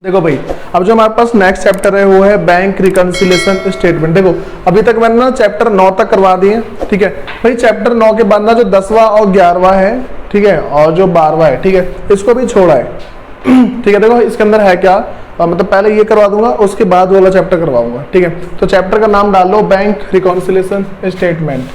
देखो भाई, अब जो हमारे पास नेक्स्ट चैप्टर है वो है बैंक रिकंसिलिएशन स्टेटमेंट। देखो अभी तक मैंने ना चैप्टर 9 तक करवा दिए, ठीक है भाई। चैप्टर 9 के बाद ना जो 10वां और 11वां है, ठीक है, और जो 12वां है, ठीक है, इसको भी छोड़ा है। ठीक है, देखो इसके अंदर है क्या, मतलब पहले ये करवा दूंगा, उसके बाद वाला चैप्टर करवाऊंगा, ठीक है। तो चैप्टर का नाम डाल लो बैंक रिकंसिलिएशन स्टेटमेंट।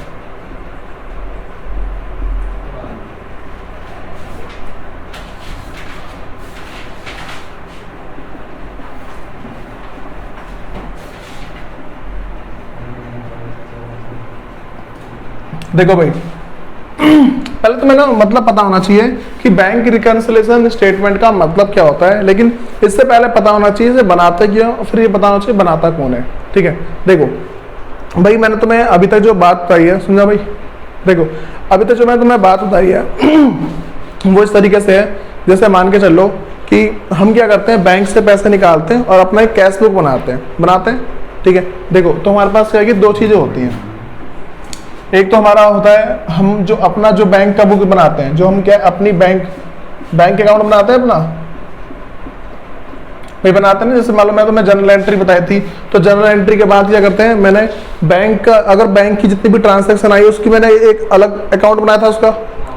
देखो भाई, पहले तो मैंने मतलब पता होना चाहिए कि बैंक रिकंसिलिएशन स्टेटमेंट का मतलब क्या होता है, लेकिन इससे पहले पता होना चाहिए इसे बनाते क्या और फिर ये पता होना चाहिए बनाता कौन है, ठीक है। देखो भाई, मैंने तुम्हें अभी तक जो बात बताई है, समझा भाई। देखो अभी तक जो मैंने तुम्हें बात बताई है वो इस तरीके से है, जैसे मान के चलो कि हम क्या करते हैं, बैंक से पैसे निकालते हैं और अपना एक कैश बुक बनाते हैं, ठीक है। देखो तो हमारे पास क्या है कि दो चीजें होती हैं। एक तो हमारा होता है हम जो अपना जो बैंक का बुक बनाते हैं, जो हम क्या अपनी बैंक अकाउंट बनाते हैं अपना भाई, बनाते हैं ना। जैसे मालूम है तो मैं जनरल एंट्री बताई थी, तो जनरल एंट्री के बाद क्या करते हैं, मैंने बैंक का अगर बैंक की जितनी भी ट्रांजैक्शन आई उसकी मैंने एक अलग अकाउंट बनाया था उसका,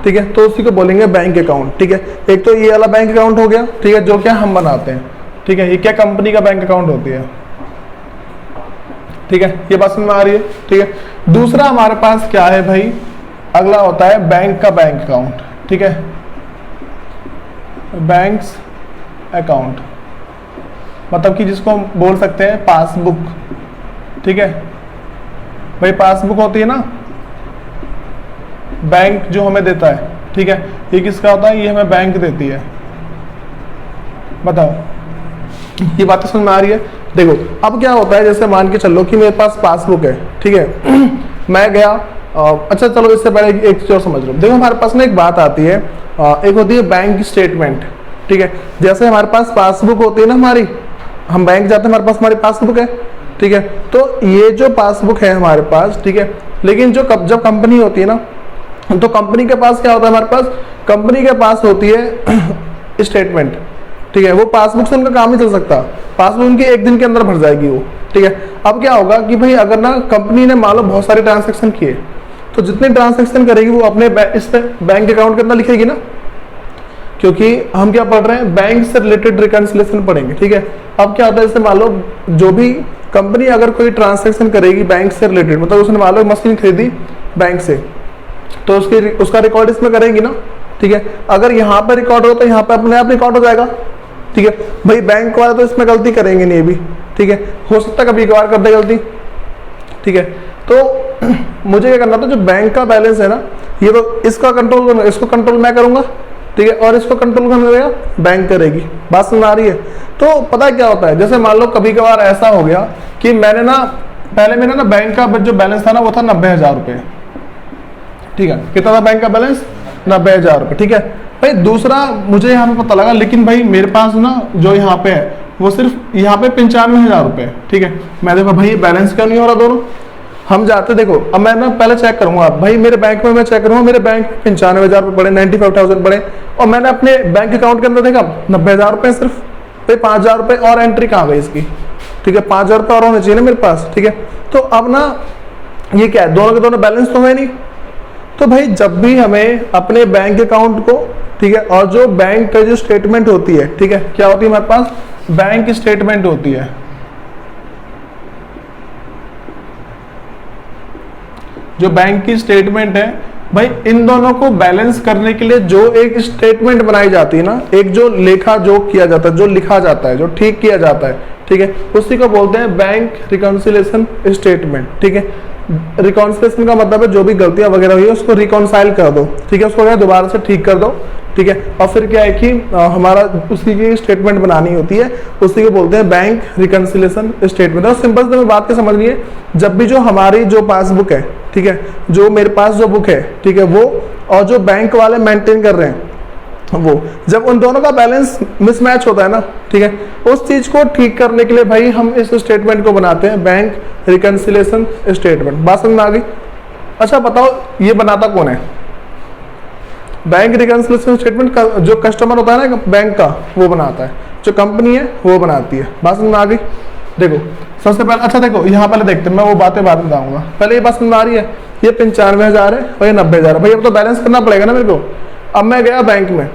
ठीक है, तो उसी को बोलेंगे बैंक अकाउंट, ठीक है। एक तो ये वाला बैंक अकाउंट हो गया, ठीक है, जो क्या हम बनाते हैं, ठीक है। ये क्या कंपनी का बैंक अकाउंट होती है, ठीक है, ये बात समझ में आ रही है, ठीक है। दूसरा हमारे पास क्या है भाई, अगला होता है बैंक का बैंक अकाउंट, ठीक है, बैंक्स अकाउंट, मतलब कि जिसको हम बोल सकते हैं पासबुक, ठीक है भाई। पासबुक होती है ना, बैंक जो हमें देता है, ठीक है, ये किसका होता है, ये हमें बैंक देती है। बताओ ये बात समझ में आ रही है। देखो अब क्या होता है, जैसे मान के चलो कि मेरे पास पासबुक है, ठीक है, मैं गया, अच्छा चलो इससे पहले एक चीज और समझ लो। देखो हमारे पास ना एक बात आती है, एक होती है बैंक स्टेटमेंट, ठीक है। जैसे हमारे पास पासबुक होती है ना हमारी, हम बैंक जाते हैं, हमारे पास हमारी पासबुक है, ठीक है। तो ये जो पासबुक है हमारे पास, ठीक है, लेकिन जो जब कंपनी होती है ना, तो कंपनी के पास क्या होता है, हमारे पास कंपनी के पास होती है स्टेटमेंट, ठीक है। वो पासबुक से उनका काम नहीं चल सकता, पासबुक उनकी एक दिन के अंदर भर जाएगी वो, ठीक है। अब क्या होगा कि भाई अगर ना कंपनी ने मान लो बहुत सारे ट्रांजैक्शन किए, तो जितने ट्रांजैक्शन करेगी वो अपने इस पे बैंक अकाउंट के अंदर लिखेगी ना, क्योंकि हम क्या पढ़ रहे हैं, बैंक से रिलेटेड रिकंसिलिएशन पढ़ेंगे, ठीक है। अब क्या होता है, जैसे मान लो जो भी कंपनी अगर कोई ट्रांजैक्शन करेगी बैंक से रिलेटेड, मतलब उसने मान लो मशीन खरीदी बैंक से, तो उसका रिकॉर्ड इसमें करेंगी ना, ठीक है। अगर यहाँ पे रिकॉर्ड हो तो यहाँ पे अपने आप रिकॉर्ड हो जाएगा, ठीक है भाई। बैंक वाले तो इसमें गलती करेंगे नहीं अभी, ठीक है, हो सकता है कभी कभार कर दे गलती, ठीक है। तो मुझे क्या करना था, जो बैंक का बैलेंस है ना, ये तो इसका कंट्रोल, इसको कंट्रोल मैं करूंगा, ठीक है, और इसको कंट्रोल कौन करेगा, बैंक करेगी। बात समझ आ रही है। तो पता क्या होता है, जैसे मान लो कभी कभार ऐसा हो गया कि मैंने ना पहले मेरा ना बैंक का जो बैलेंस था ना वो था 90,000 रुपये, ठीक है। कितना था बैंक का बैलेंस, 90,000 रुपये, ठीक है भाई। दूसरा मुझे यहाँ पे पता लगा, लेकिन भाई मेरे पास ना जो यहाँ पे है वो सिर्फ यहाँ पे 95,000 रुपये, ठीक है। मैं देखो भाई बैलेंस क्यों नहीं हो रहा दोनों, हम जाते देखो, अब मैं ना पहले चेक करूंगा भाई मेरे बैंक में, मैं चेक करूंगा मेरे बैंक 95,000 रुपये पड़े, 95,000 पड़े, और मैंने अपने बैंक अकाउंट के अंदर देखा 90,000 रुपये सिर्फ, भाई 5,000 रुपये और एंट्री कहाँ गई इसकी, ठीक है, 5,000 रुपये और होने चाहिए ना मेरे पास, ठीक है। तो अब ना ये क्या है, दोनों के दोनों बैलेंस तो है नहीं। तो भाई जब भी हमें अपने बैंक अकाउंट को, ठीक है, और जो बैंक का जो स्टेटमेंट होती है, ठीक है, क्या होती है हमारे पास, बैंक स्टेटमेंट होती है। जो बैंक की स्टेटमेंट है भाई, इन दोनों को बैलेंस करने के लिए जो एक स्टेटमेंट बनाई जाती है ना, एक जो लेखा जोख किया जाता है, जो लिखा जाता है, जो ठीक किया जाता है, ठीक है, उसी को बोलते हैं बैंक रिकंसिलिएशन स्टेटमेंट, ठीक है। रिकॉन्सिलेशन का मतलब है जो भी गलतियां वगैरह हुई है उसको रिकॉन्साइल कर दो, ठीक है, उसको दोबारा से ठीक कर दो, ठीक है। और फिर क्या है कि हमारा उसी की स्टेटमेंट बनानी होती है, उसी को बोलते हैं बैंक रिकंसिलिएशन स्टेटमेंट। और सिंपल से बात की समझनी है, जब भी जो हमारी जो पासबुक है, ठीक है, जो मेरे पास जो बुक है, ठीक है, वो और जो बैंक वाले मेंटेन कर रहे हैं वो, जब उन दोनों का बैलेंस मिसमैच होता है ना, ठीक है, उस चीज को ठीक करने के लिए भाई हम इस स्टेटमेंट को बनाते हैं बैंक रिकंसिलिएशन स्टेटमेंट। बात समझ में आ गई। अच्छा बताओ ये बनाता कौन है, बैंक रिकंसिलिएशन स्टेटमेंट का जो कस्टमर होता है ना बैंक का, वो बनाता है। जो कंपनी है वो बनाती है। बात समझ में आ गई? देखो सबसे पहले, अच्छा देखो यहाँ पहले देखते हैं, मैं वो बातें बाद में बताऊंगा, पहले ये बात समझ में आ रही है, ये 95,000 है और ये 90,000 है। भाई अब तो बैलेंस करना पड़ेगा ना मेरे को। अब मैं गया बैंक में,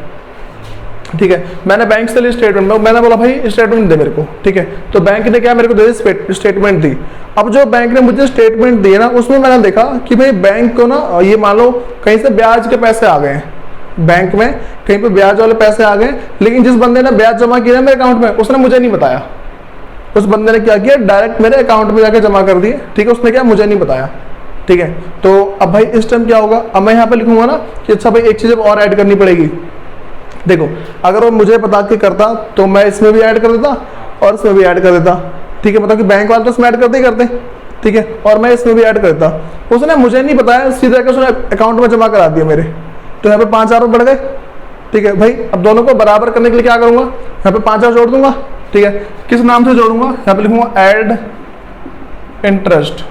ठीक है, मैंने बैंक से ली स्टेटमेंट, मैंने बोला भाई स्टेटमेंट दे मेरे को, ठीक है, तो बैंक ने क्या मेरे को दे दी स्टेटमेंट दी। अब जो बैंक ने मुझे स्टेटमेंट दी है ना, उसमें मैंने देखा कि भाई बैंक को ना ये मान लो कहीं से ब्याज के पैसे आ गए हैं, बैंक में कहीं पे ब्याज वाले पैसे आ गए, लेकिन जिस बंदे ने ब्याज जमा किया मेरे अकाउंट में उसने मुझे नहीं बताया। उस बंदे ने क्या किया, डायरेक्ट मेरे अकाउंट में जाकर जमा कर दिए, ठीक है, उसने क्या मुझे नहीं बताया, ठीक है। तो अब भाई इस टाइम क्या होगा, अब मैं यहाँ पे लिखूंगा ना कि अच्छा भाई एक चीज और ऐड करनी पड़ेगी। देखो अगर वो मुझे बता के करता तो मैं इसमें भी ऐड कर देता और इसमें भी ऐड कर देता, ठीक है, मतलब कि बैंक वाले तो इसमें ऐड करते ही करते, ठीक है, और मैं इसमें भी ऐड कर देता। उसने मुझे नहीं बताया, सीधे उसने अकाउंट में जमा करा दिया मेरे, तो यहाँ पे 5,000 बढ़ गए, ठीक है। भाई अब दोनों को बराबर करने के लिए क्या करूंगा, यहाँ पे 5,000 जोड़ दूंगा, ठीक है, किस नाम से जोड़ूंगा, यहाँ पे लिखूंगा ऐड इंटरेस्ट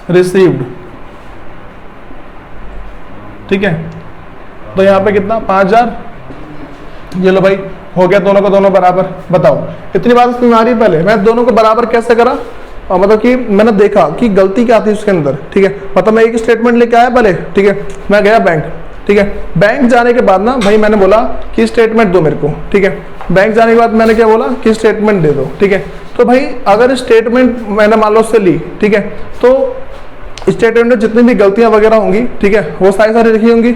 रिसीव्ड, ठीक है। तो यहाँ पे कितना 5,000, ये लो भाई हो गया, दोनों को दोनों बराबर। बताओ इतनी बात समझ आ रही है? पहले मैं दोनों को बराबर कैसे करा, मतलब कि मैंने देखा कि गलती क्या थी उसके अंदर, ठीक है, मतलब मैं एक स्टेटमेंट लेके आया पहले, ठीक है, मैं गया बैंक, ठीक है, बैंक जाने के बाद ना भाई मैंने बोला कि स्टेटमेंट दो मेरे को, ठीक है, बैंक जाने के बाद मैंने क्या बोला कि स्टेटमेंट दे दो, ठीक है। तो भाई अगर स्टेटमेंट मैंने मान लो उससे ली, ठीक है, तो स्टेटमेंट में जितनी भी गलतियां वगैरह होंगी, ठीक है, वो सारी लिखी होंगी।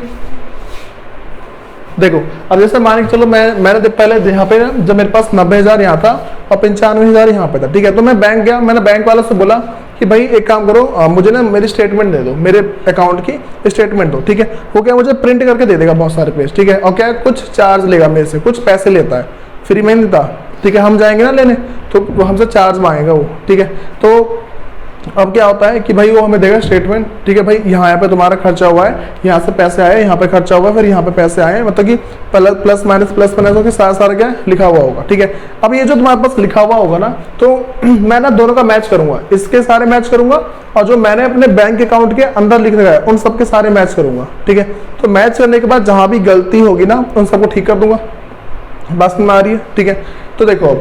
देखो अब जैसे मान के चलो मैंने पहले यहाँ पे जब मेरे पास 90,000 यहाँ था और 95,000 यहाँ पे था, ठीक है, तो मैं बैंक गया, मैंने बैंक वाले से बोला कि भाई एक काम करो, मुझे ना मेरी स्टेटमेंट दे दो, मेरे अकाउंट की स्टेटमेंट दो, ठीक है। वो क्या मुझे प्रिंट करके दे देगा बहुत सारे पेज, ठीक है, और क्या कुछ चार्ज लेगा मेरे से, कुछ पैसे लेता है, फ्री में नहीं देता, ठीक है, हम जाएंगे ना लेने तो वो हमसे चार्ज मांगेगा वो, ठीक है। तो अब क्या होता है कि भाई वो हमें देगा स्टेटमेंट, ठीक है, भाई यहाँ पे तुम्हारा खर्चा हुआ है, यहाँ से पैसे आए, यहाँ पे खर्चा हुआ है, फिर यहाँ पे पैसे आए, मतलब कि प्लस माइनस होकर सारा क्या लिखा हुआ होगा, ठीक है। अब ये जो तुम्हारे पास लिखा हुआ होगा ना, तो मैं ना दोनों का मैच करूंगा, इसके सारे मैच करूंगा और जो मैंने अपने बैंक अकाउंट के अंदर लिख रखा है उन सबके सारे मैच करूंगा, ठीक है। तो मैच करने के बाद जहां भी गलती होगी ना उन सबको ठीक कर दूंगा। बात समझ में आ रही है? ठीक है, तो देखो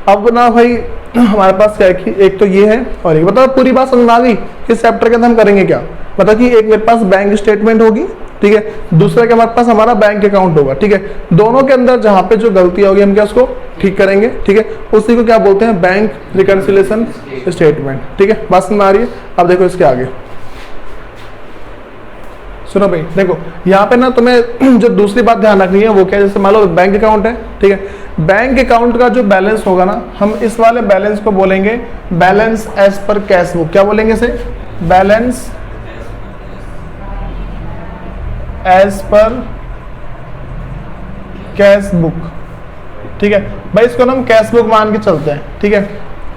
अब ना भाई हमारे पास क्या है कि एक तो ये है और एक, बताओ पूरी बात समझ में आ गई कि चैप्टर के अंदर हम करेंगे क्या। मतलब कि एक मेरे पास बैंक स्टेटमेंट होगी, ठीक है, दूसरे के हमारे पास हमारा बैंक अकाउंट होगा, ठीक है, दोनों के अंदर जहां पे जो गलती होगी हम क्या उसको ठीक करेंगे, ठीक है, उसी को क्या बोलते हैं बैंक रिकंसिलिएशन स्टेटमेंट, ठीक है। बात समझ में आ रही है? अब देखो इसके आगे सुनो भाई, देखो यहाँ पे ना तुम्हें जो दूसरी बात ध्यान रखनी है वो क्या है, जैसे मान लो बैंक अकाउंट है, ठीक है, बैंक अकाउंट का जो बैलेंस होगा ना, हम इस वाले बैलेंस को बोलेंगे balance as per cash book. क्या बोलेंगे इसे? Balance as per cash book, ठीक है भाई, इसको हम कैश बुक मान के चलते हैं, ठीक है।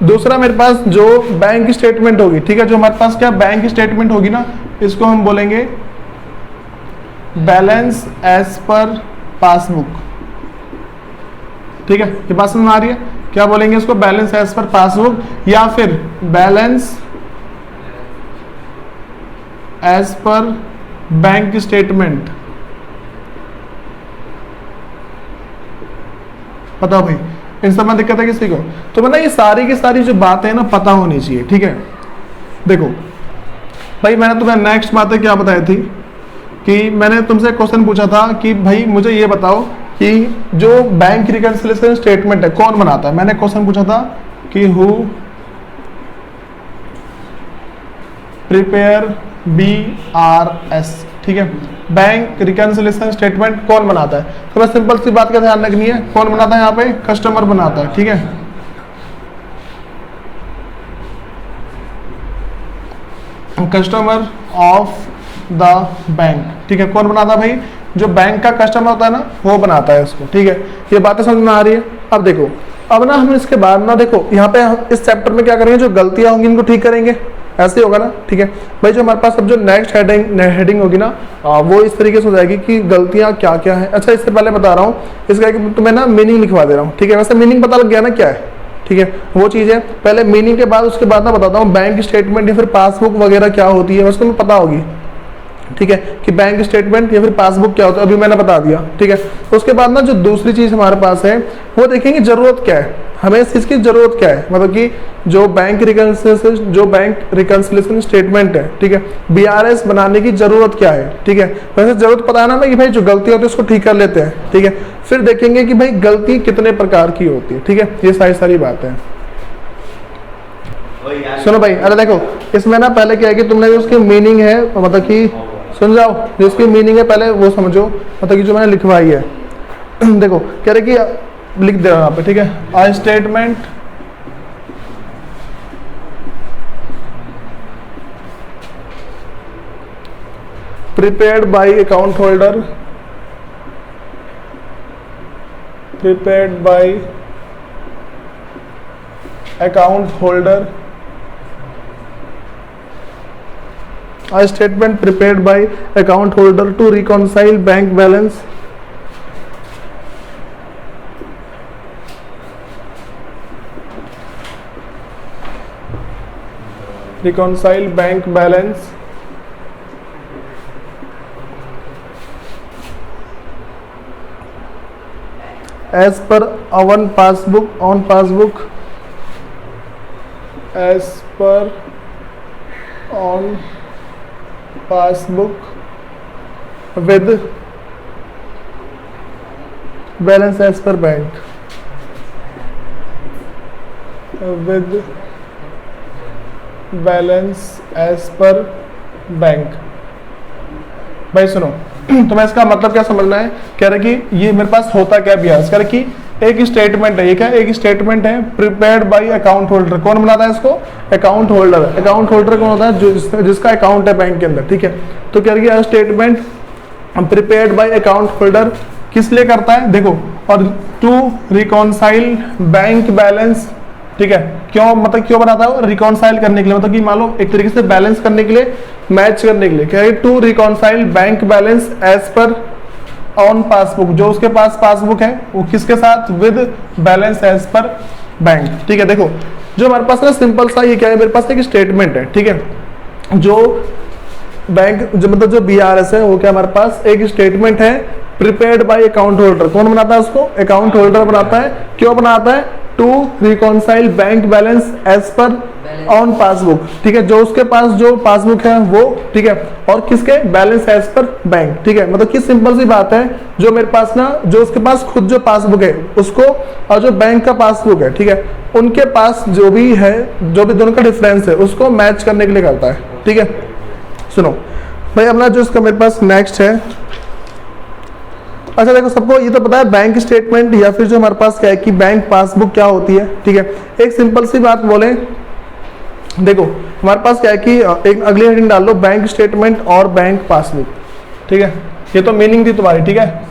दूसरा मेरे पास जो बैंक स्टेटमेंट होगी, ठीक है, जो हमारे पास क्या बैंक स्टेटमेंट होगी ना, इसको हम बोलेंगे बैलेंस एज पर पासबुक, ठीक है। ये बात समझ में आ रही है? क्या बोलेंगे इसको? बैलेंस एज पर पासबुक या फिर balance as per bank statement. बताओ भाई इन सब में दिक्कत है किसी को? तो मतलब ये सारी की सारी जो बातें हैं ना पता होनी चाहिए, ठीक है। देखो भाई मैंने तुम्हें नेक्स्ट बातें क्या बताई थी कि मैंने तुमसे क्वेश्चन पूछा था कि भाई मुझे ये बताओ कि जो बैंक रिकंसिलिएशन स्टेटमेंट है कौन बनाता है। मैंने क्वेश्चन पूछा था कि हु प्रिपेयर BRS, ठीक है, बैंक रिकंसिलिएशन स्टेटमेंट कौन बनाता है। तो बस सिंपल सी बात का ध्यान रखनी है, कौन बनाता है? यहाँ पे कस्टमर बनाता है, ठीक है। कस्टमर ऑफ द बैंक, ठीक है, कौन बनाता है भाई? जो बैंक का कस्टमर होता है ना वो बनाता है इसको, ठीक है। ये बातें समझ में आ रही है? अब देखो अब ना हम इसके बाद ना देखो यहाँ पे हम इस चैप्टर में क्या करेंगे, जो गलतियां होंगी इनको ठीक करेंगे, ऐसे ही होगा ना, ठीक है भाई। जो हमारे पास अब जो नेक्स्ट हेडिंग होगी ना वो इस तरीके से हो जाएगी कि गलतियां क्या क्या है। अच्छा इससे पहले बता रहा हूँ इसका कि तुम्हें ना मीनिंग लिखवा दे रहा हूँ, ठीक है। वैसे मीनिंग पता लग गया ना क्या है, ठीक है, वो चीज़ है। पहले मीनिंग के बाद उसके बाद ना बताता हूँ बैंक स्टेटमेंट या फिर पासबुक वगैरह क्या होती है, बस तुम्हें पता होगी, ठीक है, कि बैंक स्टेटमेंट या फिर पासबुक क्या होता है, अभी मैंने बता दिया। ठीक है, उसके बाद ना जो दूसरी चीज हमारे पास है वो देखेंगे जरूरत क्या है, हमें इस चीज की जरूरत क्या है, मतलब कि जो बैंक रिकंसिलिएशन स्टेटमेंट है, ठीक है, बीआरएस बनाने की जरूरत क्या है। ठीक है, वैसे जरूरत पता है ना भाई, भाई जो गलती होती है उसको ठीक कर लेते हैं। ठीक है, फिर देखेंगे कि भाई गलती कितने प्रकार की होती है। ठीक है, ये सारी बातें हैं। सुनो भाई, अरे देखो इसमें ना पहले क्या है कि तुमने जो उसकी मीनिंग है, मतलब कि सुन जाओ, जो इसकी मीनिंग है पहले वो समझो, मतलब कि जो मैंने लिखवाई है देखो कह रहे कि लिख दे रहा हूं यहाँ पे। ठीक है, a statement prepared by account holder, prepared by account holder, a statement prepared by account holder to reconcile bank balance, reconcile bank balance as per on passbook as per on passbook with balance as per bank, with balance as per bank. भाई सुनो तुम्हें इसका मतलब क्या समझना है, कह रहे कि ये मेरे पास होता क्या बियाज, कह रहे कि एक स्टेटमेंट है, ये क्या एक स्टेटमेंट है प्रिपेयर्ड बाय अकाउंट होल्डर। कौन बनाता है इसको, अकाउंट होल्डर। अकाउंट होल्डर कौन होता है, जो जिसका अकाउंट है बैंक के अंदर। ठीक है, तो कह रही है statement prepared by account holder किस लिए करता है, देखो, और टू रिकॉन्साइल बैंक बैलेंस। ठीक है, क्यों, मतलब क्यों बनाता है, रिकॉन्साइल करने के लिए, मतलब कि मान लो एक तरीके से बैलेंस करने के लिए, मैच करने के लिए। क्या है, to reconcile bank balance as per on passbook, जो उसके पास पासबुक है वो किसके साथ, with balance as per bank. ठीक है, देखो जो हमारे पास ना सिंपल सा ये क्या है, मेरे पास एक स्टेटमेंट है। ठीक है, जो बैंक जो मतलब जो बीआरएस है वो क्या हमारे पास एक स्टेटमेंट है प्रिपेयर्ड बाय अकाउंट होल्डर। कौन बनाता है उसको, अकाउंट होल्डर बनाता है। क्यों बनाता है, to reconcile bank balance as per on passbook. ठीक है, जो उसके पास जो पासबुक है वो, ठीक है, और किसके, बैलेंस एज पर बैंक। ठीक है, मतलब कि सिंपल सी बात है, जो मेरे पास ना, जो उसके पास खुद जो पासबुक है उसको, और जो बैंक का पासबुक है, ठीक है, उनके पास जो भी है, जो भी दोनों का डिफरेंस है उसको मैच करने के लिए करता है। ठीक है, सुनो भाई अपना जो इसका मेरे पास नेक्स्ट है, अच्छा देखो सबको ये तो पता है बैंक स्टेटमेंट या फिर जो हमारे पास क्या है कि बैंक पासबुक क्या होती है। ठीक है, एक सिंपल सी बात बोले, देखो हमारे पास क्या है कि एक अगली हेडिंग डाल लो, बैंक स्टेटमेंट और बैंक पासबुक। ठीक है, ये तो मीनिंग थी तुम्हारी। ठीक है,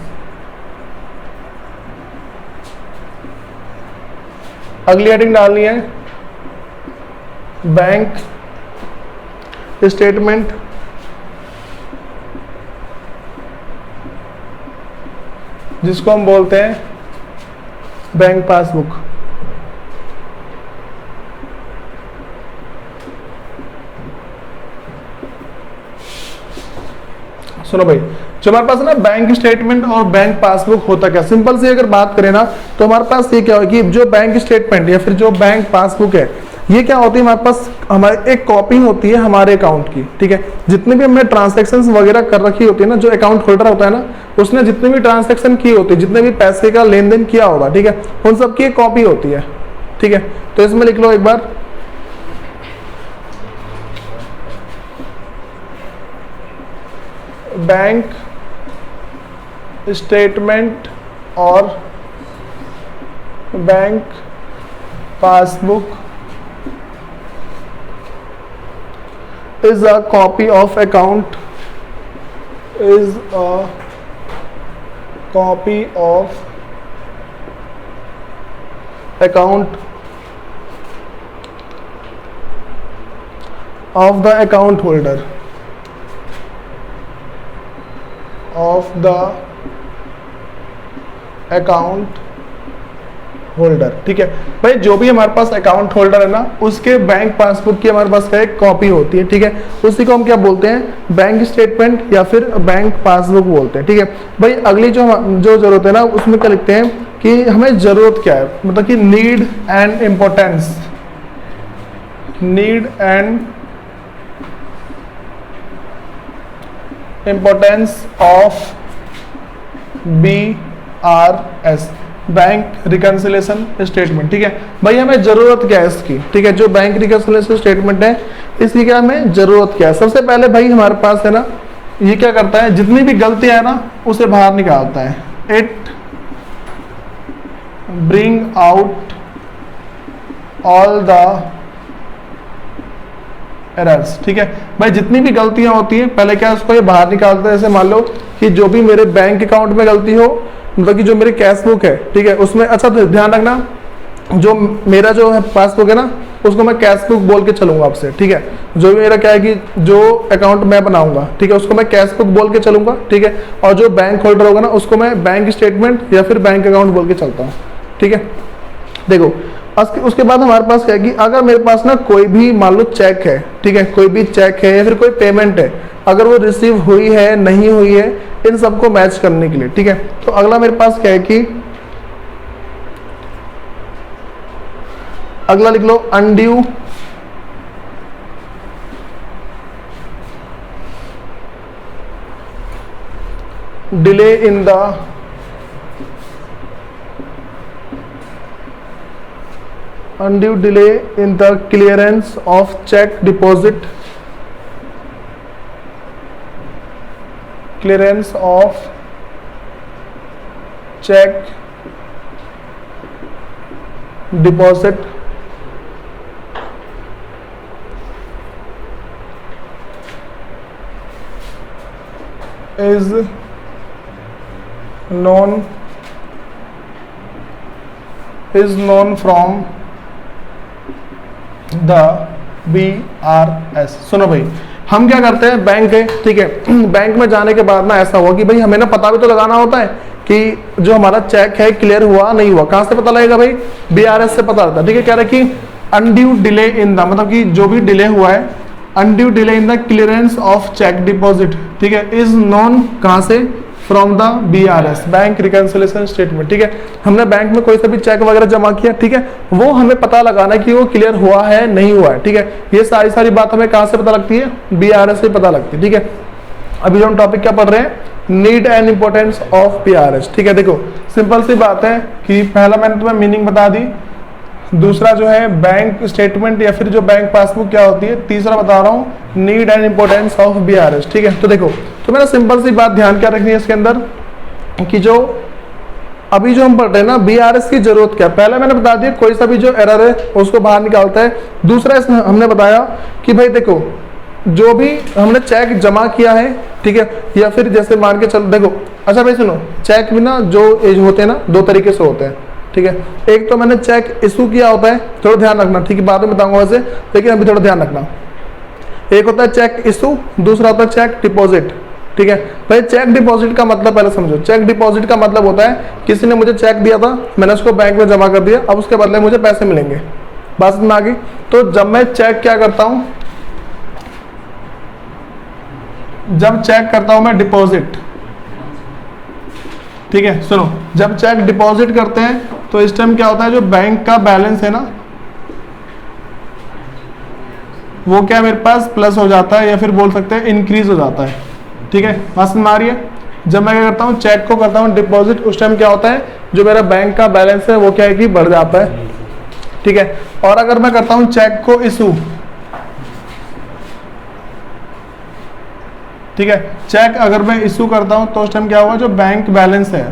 अगली हेडिंग डालनी है बैंक स्टेटमेंट जिसको हम बोलते हैं बैंक पासबुक। सुनो भाई, जो हमारे पास ना बैंक स्टेटमेंट और बैंक पासबुक होता क्या, सिंपल से अगर बात करें ना तो हमारे पास ये क्या है कि जो बैंक स्टेटमेंट या फिर जो बैंक पासबुक है, ये क्या होती है, हमारे पास हमारे एक कॉपी होती है हमारे अकाउंट की। ठीक है, जितने भी हमने ट्रांजैक्शंस वगैरह कर रखी होती है ना, जो अकाउंट होल्डर होता है ना, उसने जितने भी ट्रांजैक्शन की होती है, जितने भी पैसे का लेन देन किया होगा, ठीक है, उन सब की एक कॉपी होती है। ठीक है, तो इसमें लिख लो एक बार, बैंक स्टेटमेंट और bank passbook is a copy of account, is a copy of account of the account holder, of the account holder, ठीक है भाई। जो भी हमारे पास अकाउंट होल्डर है ना, उसके बैंक पासबुक की हमारे पास एक कॉपी होती है, ठीक है। उसी को हम क्या बोलते हैं, बैंक स्टेटमेंट या फिर बैंक पासबुक बोलते हैं, ठीक है भाई। अगली जो जरूरत है ना, उसमें क्या लिखते हैं कि हमें जरूरत क्या है, मतलब कि need and importance, need and importance of BRS, bank reconciliation statement, ठीक है भाई। हमें जरूरत क्या है इसकी, ठीक है। जो बैंक रिकंसिलेशन स्टेटमेंट है, इसकी क्या हमें जरूरत क्या है। सबसे पहले भाई हमारे पास है ना, ये क्या करता है, जितनी भी गलतियां है ना उसे बाहर निकालता है। It bring out all the errors, ठीक है भाई। जितनी भी गलतियां होती हैं पहले क्या उसको ये बाहर निकालता है। जैसे मान लो कि जो भी मेरे बैंक अकाउंट में गलती हो, मतलब कि जो मेरी कैश बुक है, ठीक है उसमें, अच्छा तो ध्यान रखना, जो मेरा जो है पासबुक है ना, उसको मैं कैश बुक बोल के चलूंगा आपसे, ठीक है। जो भी मेरा क्या है कि जो अकाउंट मैं बनाऊंगा, ठीक है, उसको मैं कैश बुक बोल के चलूंगा, ठीक है। और जो बैंक होल्डर होगा ना, उसको मैं बैंक स्टेटमेंट या फिर बैंक अकाउंट बोल के चलता हूँ, ठीक है। देखो उसके बाद हमारे पास क्या है कि अगर मेरे पास ना कोई भी मान लो चेक है, ठीक है, कोई भी चेक है या फिर कोई पेमेंट है, अगर वो रिसीव हुई है नहीं हुई है, इन सबको मैच करने के लिए, ठीक है। तो अगला मेरे पास क्या है कि अगला लिख लो undue delay in the undue delay in the clearance of check deposit, clearance of check deposit is known from the BRS। सुनो भाई, हम क्या करते हैं, बैंक है, ठीक है। बैंक में जाने के बाद ना ऐसा हुआ कि भाई हमें ना पता भी तो लगाना होता है कि जो हमारा चेक है क्लियर हुआ नहीं हुआ। कहां से पता लगेगा भाई, BRS से पता लगता है, ठीक है। कह रहे कि अनड्यू डिले इन द, मतलब कि जो भी डिले हुआ है, undue delay in the clearance of cheque deposit, ठीक है, इज नॉन कहां से, from the BRS, bank reconciliation statement, ठीक है। हमने बैंक में कोई सा भी चेक वगैरह जमा किया, ठीक है, वो हमें पता लगाना है कि वो क्लियर हुआ है नहीं हुआ है, ठीक है। ये सारी बात हमें कहां से पता लगती है, BRS से पता लगती है, ठीक है। अभी जो हम टॉपिक क्या पढ़ रहे हैं, need and importance of BRS, ठीक है। देखो सिंपल सी बात है कि पहला मैंने तुम्हें मीनिंग बता दी, दूसरा जो है बैंक स्टेटमेंट या फिर जो बैंक पासबुक क्या होती है, तीसरा बता रहा हूँ need and importance of BRS, ठीक है। तो देखो, तो मेरा सिंपल सी बात ध्यान क्या रखनी है इसके अंदर कि जो अभी जो हम पढ़ रहे हैं ना, BRS की जरूरत क्या, पहले मैंने बता दिया कोई सा भी जो एरर है उसको बाहर निकालता है। दूसरा इसमें हमने बताया कि भाई देखो जो भी हमने चेक जमा किया है, ठीक है, या फिर जैसे मान के चल, देखो अच्छा भाई सुनो, चेक भी ना जो एज होते हैं ना, दो तरीके से होते हैं, ठीक है। एक तो मैंने चेक इशू किया होता है, थोड़ा ध्यान रखना, ठीक है, बाद में बताऊंगा वैसे, लेकिन अभी थोड़ा ध्यान रखना। एक होता है चेक इशू, दूसरा होता है चेक डिपॉजिट, ठीक है भाई। चेक डिपॉजिट का मतलब पहले समझो। चेक डिपॉजिट का मतलब होता है किसी ने मुझे चेक दिया था, मैंने उसको बैंक में जमा कर दिया, अब उसके बदले मुझे पैसे मिलेंगे, बात में आ गई। तो जब मैं चेक क्या करता हूं, जब चेक करता हूं मैं डिपॉजिट, ठीक है, सुनो, जब चेक डिपॉजिट करते हैं तो इस टाइम क्या होता है, जो बैंक का बैलेंस है ना, वो क्या मेरे पास प्लस हो जाता है, या फिर बोल सकते हैं इंक्रीज हो जाता है, ठीक है, बात समझ में आ रही है। जब मैं क्या करता हूँ, चेक को करता हूँ डिपॉजिट, उस टाइम क्या होता है, जो मेरा बैंक का बैलेंस है वो क्या है कि बढ़ जाता है, ठीक है। और अगर मैं करता हूँ चेक को इशू, ठीक है, चेक अगर मैं इशू करता हूं तो उस टाइम क्या होगा, जो बैंक बैलेंस है,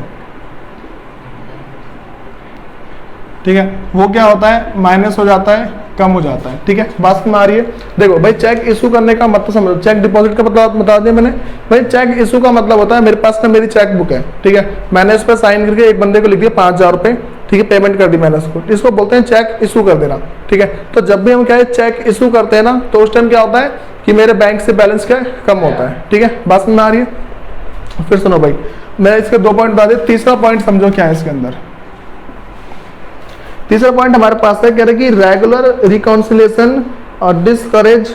ठीक है, वो क्या होता है, माइनस हो जाता है, कम हो जाता है, ठीक है, बात में आ रही है। देखो भाई चेक इशू करने का मतलब समझो, चेक डिपॉजिट का बता दिया मैंने भाई। चेक इशू का मतलब होता है मेरे पास ना मेरी चेक बुक है, ठीक है, मैंने इस पर साइन करके एक बंदे को लिख दिया 5,000 रुपए, ठीक है, पेमेंट कर दी मैंने उसको, इसको बोलते हैं चेक इशू कर देना, ठीक है। तो जब भी हम क्या है चेक इशू करते हैं ना, तो उस टाइम क्या होता है कि मेरे बैंक से बैलेंस क्या कम होता है, ठीक है, बात में आ रही है। फिर सुनो भाई, मैं इसके 2 पॉइंट बता दिए, तीसरा पॉइंट समझो क्या है इसके अंदर। तीसरा पॉइंट हमारे पास है, कह रहे कि रेगुलर रिकॉन्सिलेशन और डिस्करेज,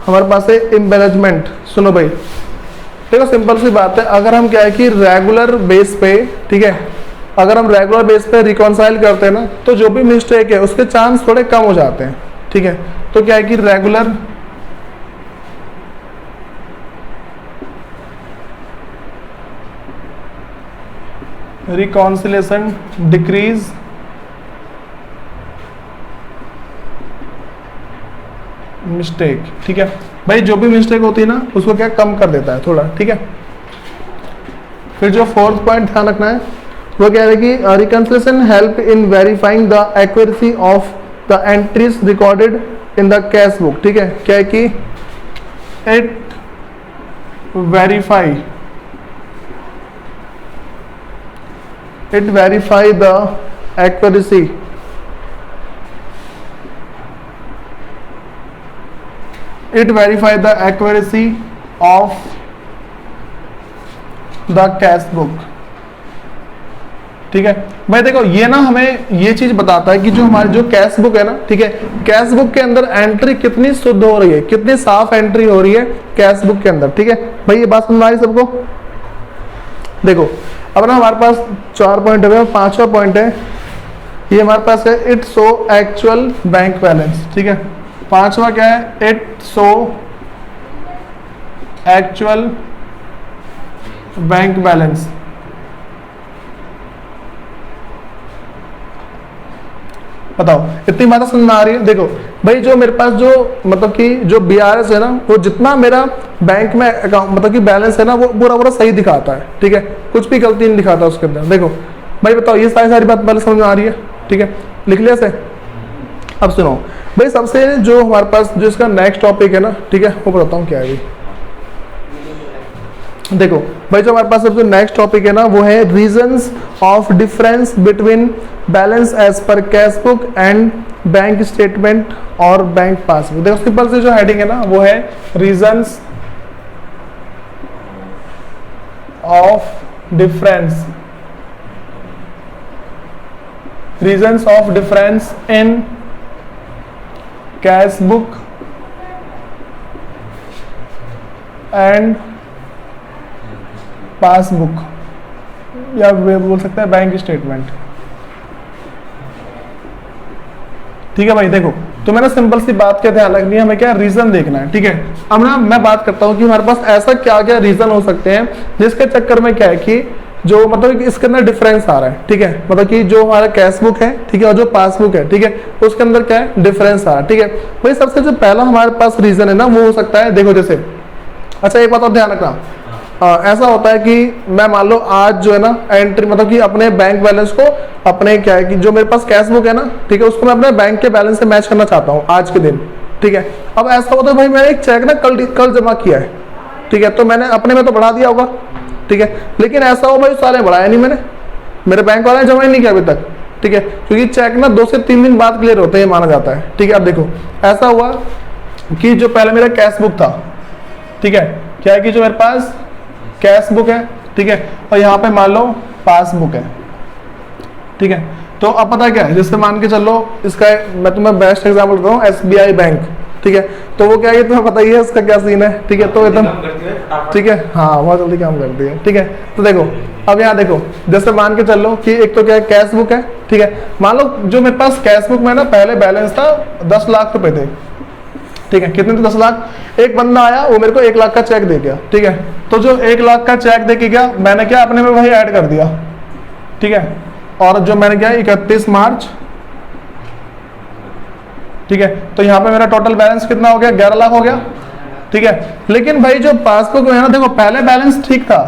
हमारे पास है एम्बेरसमेंट। सुनो भाई, देखो सिंपल सी बात है, अगर हम क्या है कि रेगुलर बेस पे, ठीक है, अगर हम रेगुलर बेस पे रिकॉन्साइल करते हैं ना, तो जो भी मिस्टेक है उसके चांस थोड़े कम हो जाते हैं, ठीक है। तो क्या है कि रेगुलर रिकॉन्सिलेशन डिक्रीज मिस्टेक, ठीक है भाई, जो भी मिस्टेक होती है ना उसको क्या कम कर देता है थोड़ा, ठीक है। फिर जो फोर्थ पॉइंट ध्यान रखना है वो कह रहे हैं कि reconciliation help in verifying the accuracy of the entries recorded in the cash book, ठीक है। क्या है कि it verify the accuracy of the cash book, ठीक है भाई। देखो ये ना हमें ये चीज बताता है कि जो हमारी जो कैश बुक है ना, ठीक है, कैश बुक के अंदर एंट्री कितनी शुद्ध हो रही है, कितनी साफ एंट्री हो रही है कैश बुक के अंदर, ठीक है भाई। ये बात समझ में आई सबको? देखो अब ना हमारे पास 4 पॉइंट है, 5वां पॉइंट है ये हमारे पास है, it show actual bank balance, ठीक है। 5वां क्या है? It show actual bank balance. बताओ इतनी बातें समझ में आ रही है? देखो भाई जो मेरे पास जो मतलब कि जो BRS है ना, वो जितना मेरा बैंक में अकाउंट मतलब कि बैलेंस है ना, वो पूरा सही दिखाता है, ठीक है, कुछ भी गलती नहीं दिखाता उसके अंदर। देखो भाई बताओ, ये सारी बात पहले समझ में आ रही है, ठीक है, लिख लिया से। अब सुनो भाई, सबसे जो हमारे पास जो इसका नेक्स्ट टॉपिक है ना, ठीक है, वो बताता हूँ क्या है। देखो भाई जो हमारे पास सबसे नेक्स्ट टॉपिक है ना, वो है reasons of difference between balance as per cash book and bank statement और बैंक पासबुक। देखो सिंपल से जो हेडिंग है ना, वो है reasons of difference in cash book and passbook, या बोल सकते हैं बैंक स्टेटमेंट, ठीक है भाई। देखो तो मैंने सिंपल सी बात क्या ध्यान रखनी है, हमें क्या रीजन देखना है, ठीक है। अब ना मैं बात करता हूँ कि हमारे पास ऐसा क्या क्या रीजन हो सकते हैं जिसके चक्कर में क्या है कि जो मतलब कि इसके अंदर डिफरेंस आ रहा है, ठीक है, मतलब कि जो हमारा कैश बुक है, ठीक है, और जो पासबुक है, ठीक है, उसके अंदर क्या है डिफरेंस आ रहा है, ठीक है भाई। सबसे जो पहला हमारे पास रीजन है ना, वो हो सकता है, देखो जैसे, अच्छा एक बात और ध्यान रखना, ऐसा होता है कि मैं मान लो आज जो है ना एंट्री मतलब कि अपने बैंक बैलेंस को अपने क्या है कि जो मेरे पास कैश बुक है ना, ठीक है, उसको मैं अपने बैंक के बैलेंस से मैच करना चाहता हूँ आज के दिन, ठीक है। अब ऐसा होता है भाई, मैंने एक चेक ना कल जमा किया है, ठीक है, तो मैंने अपने में तो बढ़ा दिया होगा, ठीक है, लेकिन ऐसा हो भाई साले बढ़ाया नहीं मैंने, मेरे बैंक वाले ने जमा ही नहीं किया अभी तक, ठीक है, क्योंकि चेक ना 2 से 3 दिन बाद क्लियर होते हैं माना जाता है, ठीक है। अब देखो ऐसा हुआ कि जो पहले मेरा कैश बुक था, ठीक है, क्या है कि जो मेरे पास कैश बुक है, ठीक है, और यहाँ पे मान लो पासबुक है, ठीक है। तो अब पता क्या है, जैसे मान के चलो इसका मैं तुम्हें बेस्ट एग्जांपल देता हूँ, SBI बैंक, ठीक है, तो वो क्या है तुम्हें पता ही है इसका क्या सीन है, ठीक है, तो एकदम ठीक है, हाँ बहुत जल्दी काम करती है, ठीक है। तो देखो अब यहाँ देखो, जैसे मान के चलो कि एक तो क्या है कैश बुक है, ठीक है, मान लो जो मेरे पास कैश बुक में ना पहले बैलेंस था 10 लाख रुपए थे, ठीक है, कितने थे 10 लाख। एक बंदा आया वो मेरे को 1 लाख का चेक दे गया, ठीक है, तो जो 1 लाख का चेक दे के गया मैंने क्या अपने में वही ऐड कर दिया, ठीक है, और जो मैंने क्या 31 मार्च, ठीक है, तो यहाँ पे मेरा टोटल बैलेंस कितना हो गया 11 लाख हो गया, ठीक है। लेकिन भाई जो पासबुक में है ना, देखो पहले बैलेंस ठीक था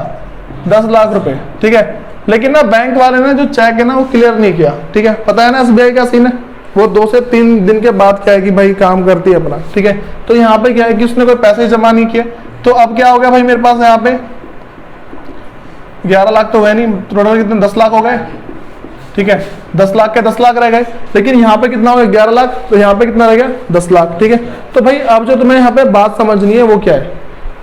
10 लाख रुपए, ठीक है, लेकिन ना बैंक वाले ने जो चेक है ना वो क्लियर नहीं किया, ठीक है, पता है ना SBI का सीन है, वो 2 से 3 दिन के बाद क्या है कि भाई काम करती है अपना, ठीक है। तो यहाँ पे क्या है कि उसने कोई पैसे जमा नहीं किए, तो अब क्या हो गया भाई मेरे पास यहाँ पे 11 लाख तो है नहीं, टोटल कितने 10 लाख हो गए, ठीक है, 10 लाख के 10 लाख रह गए, लेकिन यहाँ पे कितना हो गया 11 लाख, तो यहाँ पे कितना रह गया 10 लाख, ठीक है। तो भाई अब जो तुम्हें यहाँ पे बात समझनी है वो क्या है,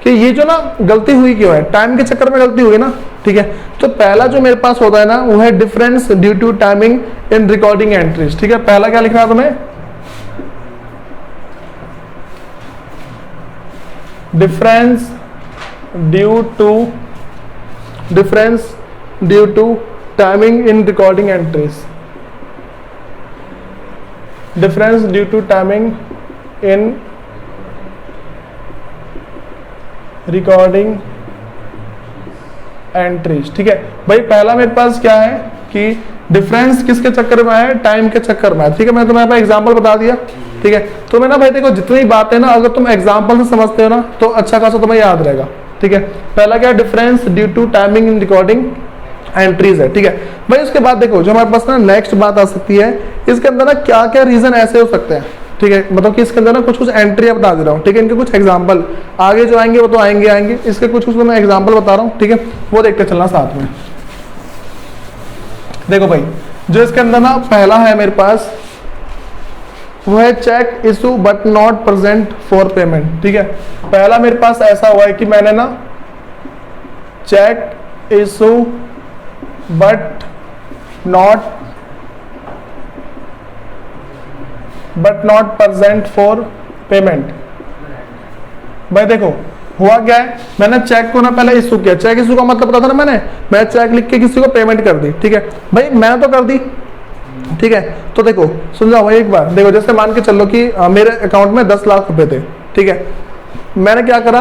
कि ये जो ना गलती हुई क्यों है, टाइम के चक्कर में गलती हुई ना, ठीक है। तो पहला जो मेरे पास होता है ना वो है difference due to timing in recording entries, ठीक है। पहला क्या लिखना है तुम्हें, difference due to timing in recording entries, difference due to timing in recording entries, ठीक है भाई। पहला मेरे पास क्या है कि डिफरेंस किसके चक्कर में है, टाइम के चक्कर में है, ठीक है। मैं तुम्हें एग्जांपल बता दिया, ठीक है। तो मैं ना भाई देखो जितनी बातें ना अगर तुम एग्जांपल से समझते हो ना तो अच्छा खासा तुम्हें याद रहेगा, ठीक है। पहला क्या है, difference due to timing in recording entries है, ठीक है भाई। उसके बाद देखो जो हमारे पास ना नेक्स्ट बात आ सकती है, इसके अंदर ना क्या क्या रीजन ऐसे हो सकते हैं, ठीक है। मतलब कि इसके अंदर ना कुछ कुछ एंट्रियां बता दे रहा हूँ, ठीक है। इनके कुछ एग्जांपल आगे जो आएंगे वो तो आएंगे, इसके कुछ कुछ मैं एग्जांपल बता रहा हूँ, ठीक है। वो देख के चलना साथ में। देखो भाई जो इसके अंदर ना पहला है मेरे पास वो है cheque issue but not present for payment, ठीक है। पहला मेरे पास ऐसा हुआ है कि मैंने ना cheque issue but not present for payment. भाई देखो हुआ क्या है, मैंने चेक को ना पहले इशू किया, चेक इशू का मतलब पता था ना, मैं चेक लिख के किसी को पेमेंट कर दी, ठीक है भाई। मैंने तो कर दी, ठीक है। तो देखो सुन जाओ भाई एक बार, देखो जैसे मान के चलो कि मेरे अकाउंट में 10 लाख रुपए थे, ठीक है। मैंने क्या करा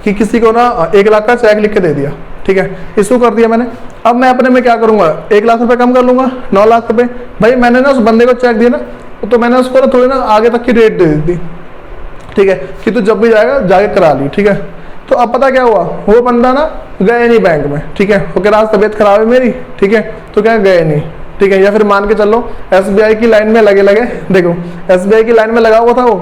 कि किसी को ना 1 लाख का चेक लिख के दे दिया, ठीक है, इशू कर दिया मैंने। अब मैं अपने में क्या करूंगा, 1 लाख रुपए कम कर लूंगा, 9 लाख रुपए। भाई मैंने ना उस बंदे को चेक दिया ना तो मैंने उसको ना थोड़ी ना आगे तक की डेट दे दी थी, ठीक है, कि तू जब भी जाएगा जाके करा ली, ठीक है। तो अब पता क्या हुआ, वो बंदा ना गए नहीं बैंक में, ठीक है। वो कह रहा तबीयत खराब है मेरी, ठीक है, तो क्या गए नहीं, ठीक है। या फिर मान के चलो SBI की लाइन में लगे देखो SBI की लाइन में लगा हुआ था वो,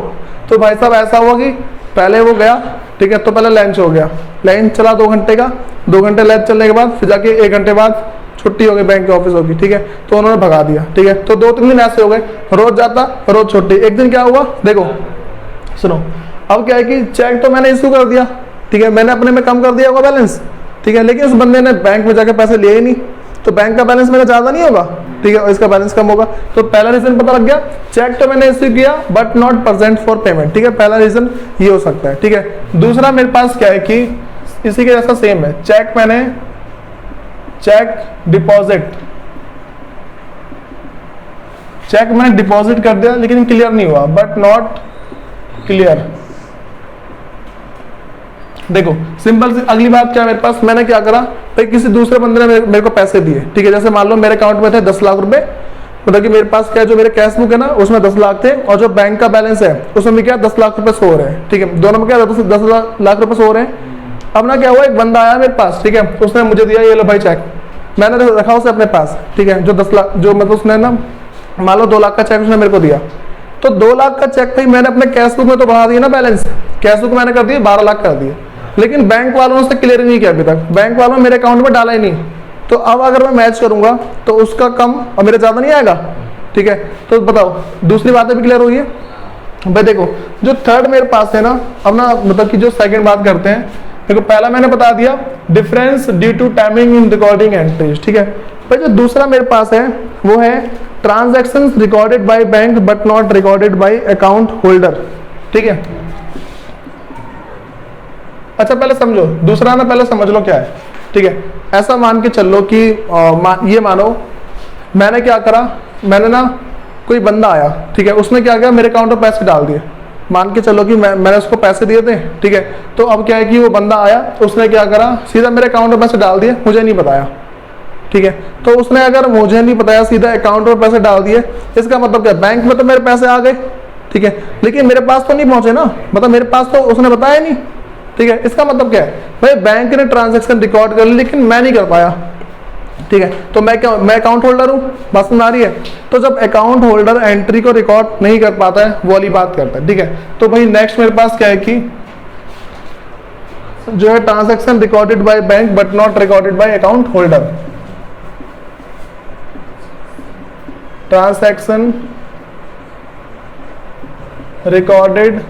तो भाई साहब ऐसा हुआ कि पहले वो गया, ठीक है, तो पहले लंच हो गया, लाइन चला 2 घंटे का, 2 घंटे लंच चलने के बाद फिर जाके 1 घंटे बाद छुट्टी हो गई, बैंक के ऑफिस होगी, ठीक है। तो उन्होंने भगा दिया, ठीक है। तो 2-3 दिन ऐसे हो गए, रोज जाता रोज छुट्टी। एक दिन क्या हुआ देखो सुनो, अब क्या है कि चेक तो मैंने इशू कर दिया, ठीक है, मैंने अपने में कम कर दिया होगा बैलेंस, ठीक है, लेकिन उस बंदे ने बैंक में जाके पैसे लिए ही नहीं, तो बैंक का बैलेंस मेरा ज्यादा नहीं होगा, ठीक है, और इसका बैलेंस कम होगा। तो पहला रीजन पता लग गया, चेक तो मैंने इशू किया but not present for payment, ठीक है। पहला रीजन ये हो सकता है, ठीक है। दूसरा मेरे पास क्या है कि इसी के जैसा सेम है, चेक मैंने डिपॉजिट कर दिया लेकिन क्लियर नहीं हुआ, बट नॉट क्लियर। देखो सिंपल से अगली बात क्या, मेरे पास मैंने क्या करा भाई, किसी दूसरे बंदे ने मेरे को पैसे दिए, ठीक है। जैसे मान लो मेरे अकाउंट में थे 10 लाख रुपए, मतलब कि मेरे पास क्या जो मेरे कैश बुक है ना उसमें 10 लाख थे, और जो बैंक का बैलेंस है उसमें भी क्या 10 लाख रुपए सो रहे हैं, ठीक है। दोनों में क्या 10 लाख रुपए सो रहे हैं। अब ना क्या हुआ, एक बंदा आया मेरे पास, ठीक है, उसने मुझे दिया ये लो भाई चेक, मैंने रखा उसे अपने पास, ठीक है। जो 10 लाख जो मतलब उसने ना मान लो 2 लाख का चेक उसने मेरे को दिया, तो 2 लाख का चेक भाई मैंने अपने कैश बुक में तो बढ़ा दिया ना बैलेंस, कैश बुक मैंने कर दिया 12 लाख कर दिया, लेकिन बैंक वालों ने क्लियर ही नहीं किया अभी तक, बैंक वालों ने मेरे अकाउंट में डाला ही नहीं। तो अब अगर मैं मैच करूंगा तो उसका कम और मेरे ज्यादा नहीं आएगा, ठीक है। तो बताओ दूसरी बातें भी क्लियर हुई है भाई। देखो जो थर्ड मेरे पास है ना, अब ना मतलब कि जो सेकंड बात करते हैं, देखो पहला मैंने बता दिया difference due to timing in recording entries, ठीक है भाई। जो दूसरा मेरे पास है वो है transactions recorded by bank but not recorded by account holder, ठीक है। अच्छा पहले समझो दूसरा ना, पहले समझ लो क्या है, ठीक है। ऐसा मान के चल लो कि ये मानो मैंने क्या करा, मैंने ना कोई बंदा आया, ठीक है, उसने क्या किया मेरे अकाउंट में पैसे डाल दिए, मान के चलो कि मैंने उसको पैसे दिए थे, ठीक है। तो अब क्या है कि वो बंदा आया, उसने क्या करा सीधा मेरे अकाउंट में पैसे डाल दिए, मुझे नहीं बताया, ठीक है। तो उसने अगर मुझे नहीं बताया सीधा अकाउंट में पैसे डाल दिए, इसका मतलब क्या, बैंक में तो मेरे पैसे आ गए, ठीक है, लेकिन मेरे पास तो नहीं पहुंचे ना, मतलब मेरे पास तो उसने बताया नहीं, ठीक है। इसका मतलब क्या है भाई, बैंक ने ट्रांजैक्शन रिकॉर्ड कर ली लेकिन मैं नहीं कर पाया, ठीक है। तो मैं क्या, मैं अकाउंट होल्डर हूँ, बात समझ आ रही है। तो जब अकाउंट होल्डर एंट्री को रिकॉर्ड नहीं कर पाता है वो वाली बात करता है, ठीक है। तो भाई नेक्स्ट मेरे पास क्या है कि जो है transaction recorded by bank but not recorded by account holder, transaction recorded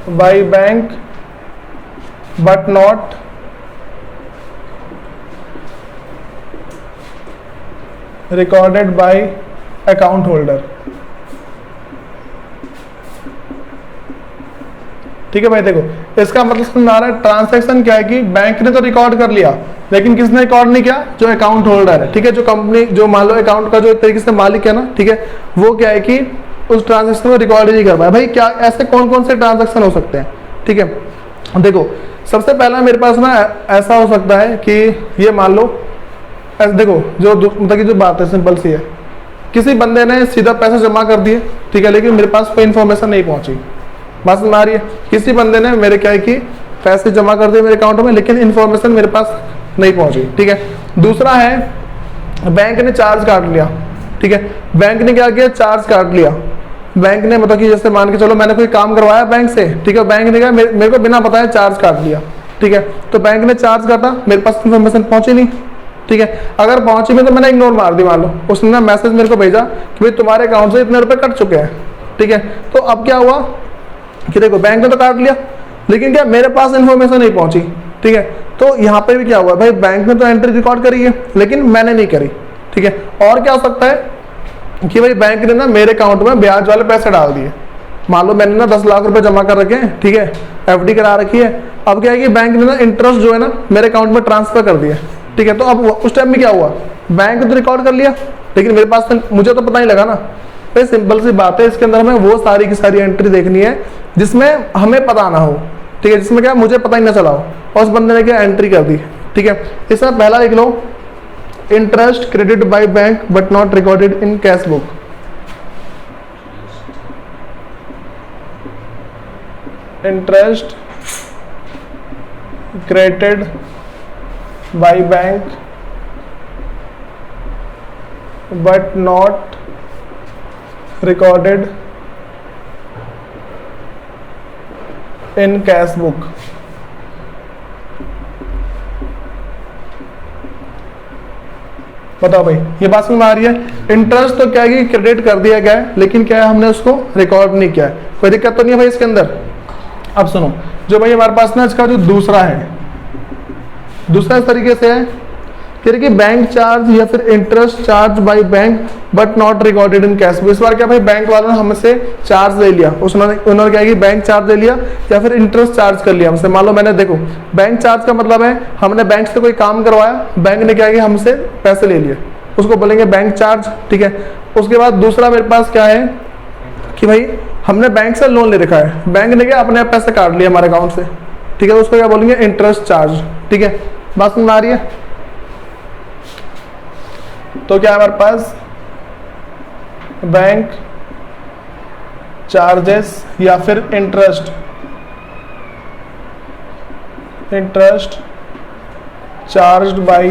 by bank but not recorded by account holder. ठीक है भाई, देखो इसका मतलब समझ आ रहा है, ट्रांजैक्शन क्या है कि बैंक ने तो रिकॉर्ड कर लिया, लेकिन किसने रिकॉर्ड नहीं किया? जो अकाउंट होल्डर है। ठीक है, जो कंपनी, जो मान लो अकाउंट का जो एक तरीके से मालिक है ना, ठीक है, वो क्या है कि उस ट्रांजैक्शन में रिकॉर्ड नहीं कर पाया। भाई क्या ऐसे कौन कौन से ट्रांजैक्शन हो सकते हैं? ठीक है, देखो सबसे पहला मेरे पास ना ऐसा हो सकता है कि ये मान लो, देखो जो मतलब की जो बात है सिंपल सी है, किसी बंदे ने सीधा पैसे जमा कर दिए, ठीक है, लेकिन मेरे पास कोई इन्फॉर्मेशन नहीं पहुंची। बात समझ आ रही है? किसी बंदे ने मेरे क्या है कि पैसे जमा कर दिए मेरे अकाउंट में, लेकिन इन्फॉर्मेशन मेरे पास नहीं पहुंची। ठीक है, दूसरा है बैंक ने चार्ज काट लिया। ठीक है, बैंक ने क्या किया? चार्ज काट लिया। बैंक ने मतलब कि जैसे मान के चलो मैंने कोई काम करवाया बैंक से, ठीक है, बैंक ने क्या मेरे को बिना बताए चार्ज काट लिया। ठीक है, तो बैंक ने चार्ज काटा, मेरे पास इन्फॉर्मेशन पहुंची नहीं। ठीक है, अगर पहुंची भी तो मैंने इग्नोर मार दी, मान लो उसने ना मैसेज मेरे को भेजा कि भाई तुम्हारे अकाउंट से इतने रुपए कट चुके हैं। ठीक है, तो अब क्या हुआ कि देखो बैंक ने तो काट लिया, लेकिन क्या मेरे पास इन्फॉर्मेशन नहीं पहुंची। ठीक है, तो यहाँ पे भी क्या हुआ भाई, बैंक ने तो एंट्री रिकॉर्ड करी है लेकिन मैंने नहीं करी। ठीक है, और क्या हो सकता है कि भाई बैंक ने ना मेरे अकाउंट में ब्याज वाले पैसे डाल दिए। मान लो मैंने ना 10 लाख रुपए जमा कर रखे हैं, ठीक है, एफडी करा रखी है। अब क्या है कि बैंक ने ना इंटरेस्ट जो है ना मेरे अकाउंट में ट्रांसफर कर दिया। ठीक है, तो अब उस टाइम में क्या हुआ, बैंक ने तो रिकॉर्ड कर लिया लेकिन मेरे पास मुझे तो पता नहीं लगा ना। भाई सिंपल सी बात है, इसके अंदर हमें वो सारी की सारी एंट्री देखनी है जिसमें हमें पता ना हो। ठीक है, जिसमें क्या मुझे पता ही ना चला हो और उस बंदे ने क्या एंट्री कर दी। ठीक है, इसमें पहला लिख लो, interest credit by bank but not recorded in cash book. Interest credited by bank but not recorded in cash book. बताओ भाई, ये बात समझ में आ रही है? इंटरेस्ट तो क्या है कि क्रेडिट कर दिया गया है, लेकिन क्या है हमने उसको रिकॉर्ड नहीं किया है। कोई दिक्कत तो नहीं है भाई इसके अंदर? अब सुनो, जो भाई हमारे पास ना इसका जो दूसरा है, दूसरा इस तरीके से है कि बैंक चार्ज या फिर interest charge by bank but not recorded in cash book. इस बार क्या भाई बैंक वालों ने हमसे चार्ज ले लिया, उन्होंने क्या कि बैंक चार्ज ले लिया या फिर इंटरेस्ट चार्ज कर लिया हमसे। मान लो मैंने, देखो बैंक चार्ज का मतलब है हमने बैंक से कोई काम करवाया, बैंक ने क्या कि हमसे पैसे ले लिए, उसको बोलेंगे बैंक चार्ज। ठीक है, उसके बाद दूसरा मेरे पास क्या है कि भाई हमने बैंक से लोन ले रखा है, बैंक ने क्या अपने आप पैसे काट लिए हमारे अकाउंट से। ठीक है, उसको क्या बोलेंगे? Interest charge. ठीक है, बात समझ में आ रही है? तो क्या हमारे पास बैंक चार्जेस या फिर interest charged bye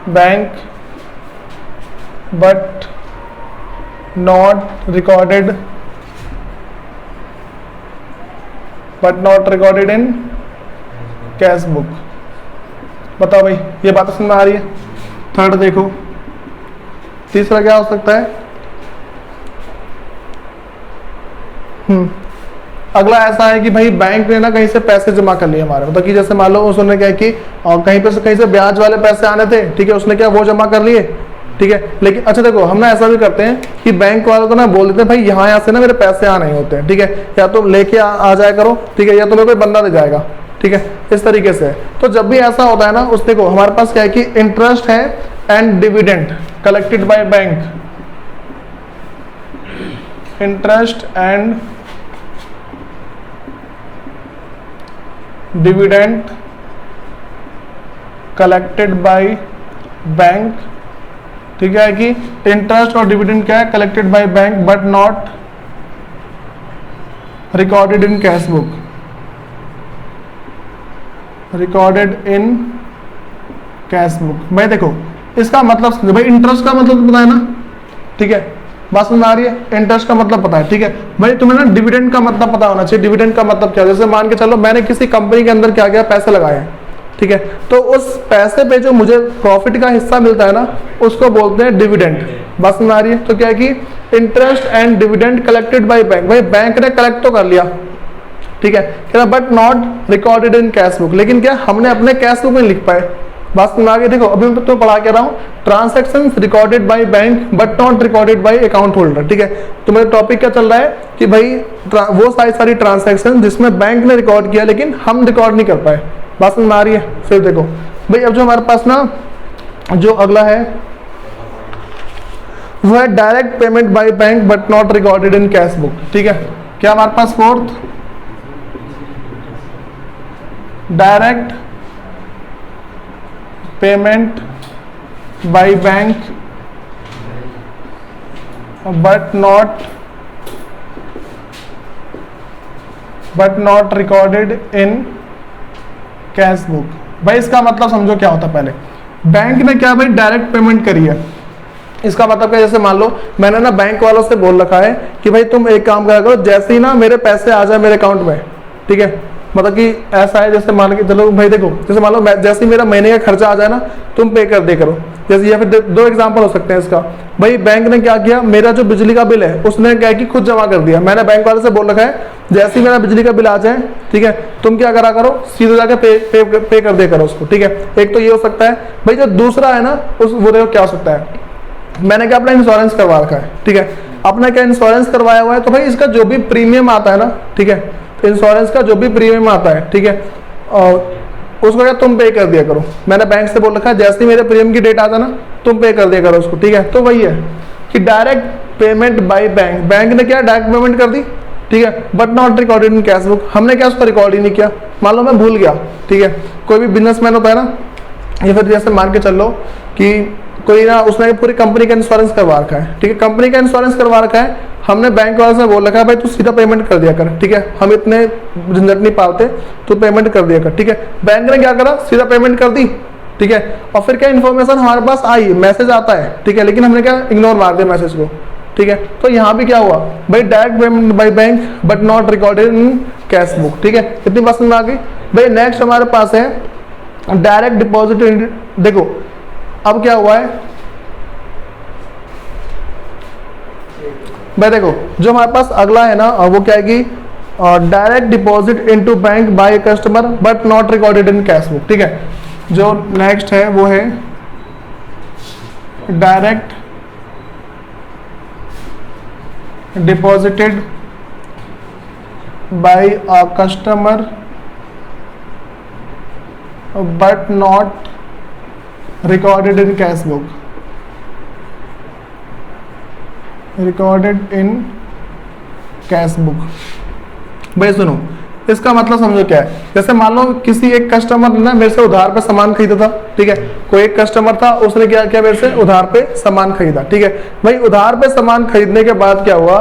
bank but not recorded in cash book. बताओ भाई, ये बात समझ में आ रही है? थर्ड देखो, तीसरा क्या हो सकता है? अगला ऐसा है कि भाई बैंक ने ना कहीं से पैसे जमा कर लिए हमारे, मतलब कि जैसे मान लो उसने क्या कि कहीं से ब्याज वाले पैसे आने थे। ठीक है, उसने क्या वो जमा कर लिए। ठीक है, लेकिन अच्छा देखो हम ना ऐसा भी करते हैं कि बैंक वालों को ना बोल देते हैं भाई यहाँ से ना मेरे पैसे आ नहीं होते हैं। ठीक है, या तो लेके आ जाया करो, ठीक है, या तो मेरे कोई बंदा दे जाएगा। ठीक है, इस तरीके से। तो जब भी ऐसा होता है ना, उस देखो हमारे पास क्या है कि इंटरेस्ट है and dividend collected by bank, interest and dividend collected by bank. ठीक है, कि इंटरेस्ट और डिविडेंड क्या है? Collected by bank but not recorded in cash book, recorded in cash book. भाई देखो इसका मतलब, भाई इंटरेस्ट का मतलब पता है ना? ठीक है, बात समझ आ रही है? इंटरेस्ट का मतलब पता है। ठीक है भाई, तुम्हें ना डिविडेंड का मतलब पता होना चाहिए। डिविडेंड का मतलब क्या? जैसे मान के चलो मैंने किसी कंपनी के अंदर क्या किया, पैसे लगाए। ठीक है, तो उस पैसे पे जो मुझे प्रॉफिट का हिस्सा मिलता है ना, उसको बोलते हैं डिविडेंड। बात समझ आ रही है? तो क्या है कि interest and dividend collected by bank. भाई बैंक ने कलेक्ट तो कर लिया, ठीक है, कह रहा but not recorded in cash book, लेकिन क्या हमने अपने कैश बुक में लिख पाए। बात समझ आ गई। देखो अभी मैं तो पढ़ा के रहा हूँ, transactions recorded by bank but not recorded by account holder. ठीक है, तो मेरा टॉपिक क्या चल रहा है कि भाई वो सारी ट्रांसैक्शन जिसमें बैंक ने रिकॉर्ड किया लेकिन हम रिकॉर्ड नहीं कर पाए। बात समझ में आ रही है। फिर देखो भाई अब जो हमारे पास ना जो अगला है वो है direct payment by bank but not recorded in cash book. ठीक है, क्या हमारे पास fourth direct payment by bank but not recorded in cash book. भाई इसका मतलब समझो क्या होता है। पहले बैंक ने क्या भाई डायरेक्ट पेमेंट करी है, इसका मतलब क्या, जैसे मान लो मैंने ना बैंक वालों से बोल रखा है कि भाई तुम एक काम करा करो, जैसे ही ना मेरे पैसे आ जाए मेरे अकाउंट में, ठीक है, मतलब कि ऐसा है जैसे मान के चलो भाई देखो, जैसे मान लो जैसे ही मेरा महीने का खर्चा आ जाए ना तुम पे कर दे करो। जैसे या फिर दो एग्जांपल हो सकते हैं इसका। भाई बैंक ने क्या किया, मेरा जो बिजली का बिल है उसने क्या कि खुद जमा कर दिया। मैंने बैंक वाले से बोल रखा है जैसे ही मेरा बिजली का बिल आ जाए, ठीक है, तुम क्या करा करो सीधे जाके पे कर दे करो उसको। ठीक है, एक तो ये हो सकता है। भाई जो दूसरा है ना उस वो देखो क्या हो सकता है, मैंने क्या अपना इंश्योरेंस करवा रखा है। ठीक है, अपना क्या इंश्योरेंस करवाया हुआ है, तो भाई इसका जो भी प्रीमियम आता है ना, ठीक है, तो इंश्योरेंस का जो भी प्रीमियम आता है, ठीक है, और उसको क्या तुम पे कर दिया करो। मैंने बैंक से बोल रखा है जैसे ही मेरे प्रीमियम की डेट आता ना तुम पे कर दिया करो उसको। ठीक है, तो वही है कि direct payment by bank, bank ने क्या डायरेक्ट पेमेंट कर दी, ठीक है, but not recorded in cash book, हमने क्या उसको रिकॉर्ड ही नहीं किया। मान लो मैं भूल गया, ठीक है, कोई भी बिजनेसमैन होता है ना, या फिर जैसे मान के चल लो कि कोई ना उसने पूरी कंपनी का इंश्योरेंस करवा रखा है, ठीक है, कंपनी का इंश्योरेंस करवा रखा है, हमने बैंक वाले से बोल रखा है भाई तू सीधा पेमेंट कर दिया कर, ठीक है, हम इतने झंझट नहीं पालते, तू पेमेंट कर दिया कर। ठीक है, बैंक ने क्या करा, सीधा पेमेंट कर दी। ठीक है, और फिर क्या इन्फॉर्मेशन हमारे पास आई, मैसेज आता है, ठीक है, लेकिन हमने क्या इग्नोर मार दिया मैसेज को। ठीक है, तो यहाँ भी क्या हुआ भाई direct payment by bank but not recorded in cash book. ठीक है, कितनी बात समझ में आ गई। भाई नेक्स्ट हमारे पास है डायरेक्ट डिपॉजिट। देखो अब क्या हुआ है भाई, देखो जो हमारे पास अगला है ना वो क्या है कि direct deposit into bank by customer but not recorded in cash book. ठीक है, जो नेक्स्ट है वो है direct deposited bye a customer but not recorded in cash book, recorded in cash book. भाई सुनो इसका मतलब समझो क्या है। जैसे मान लो किसी एक कस्टमर ने मेरे से उधार पे सामान खरीदा था, ठीक है, कोई एक कस्टमर था उसने क्या किया मेरे से उधार पे सामान खरीदा। ठीक है, भाई उधार पे सामान खरीदने के बाद क्या हुआ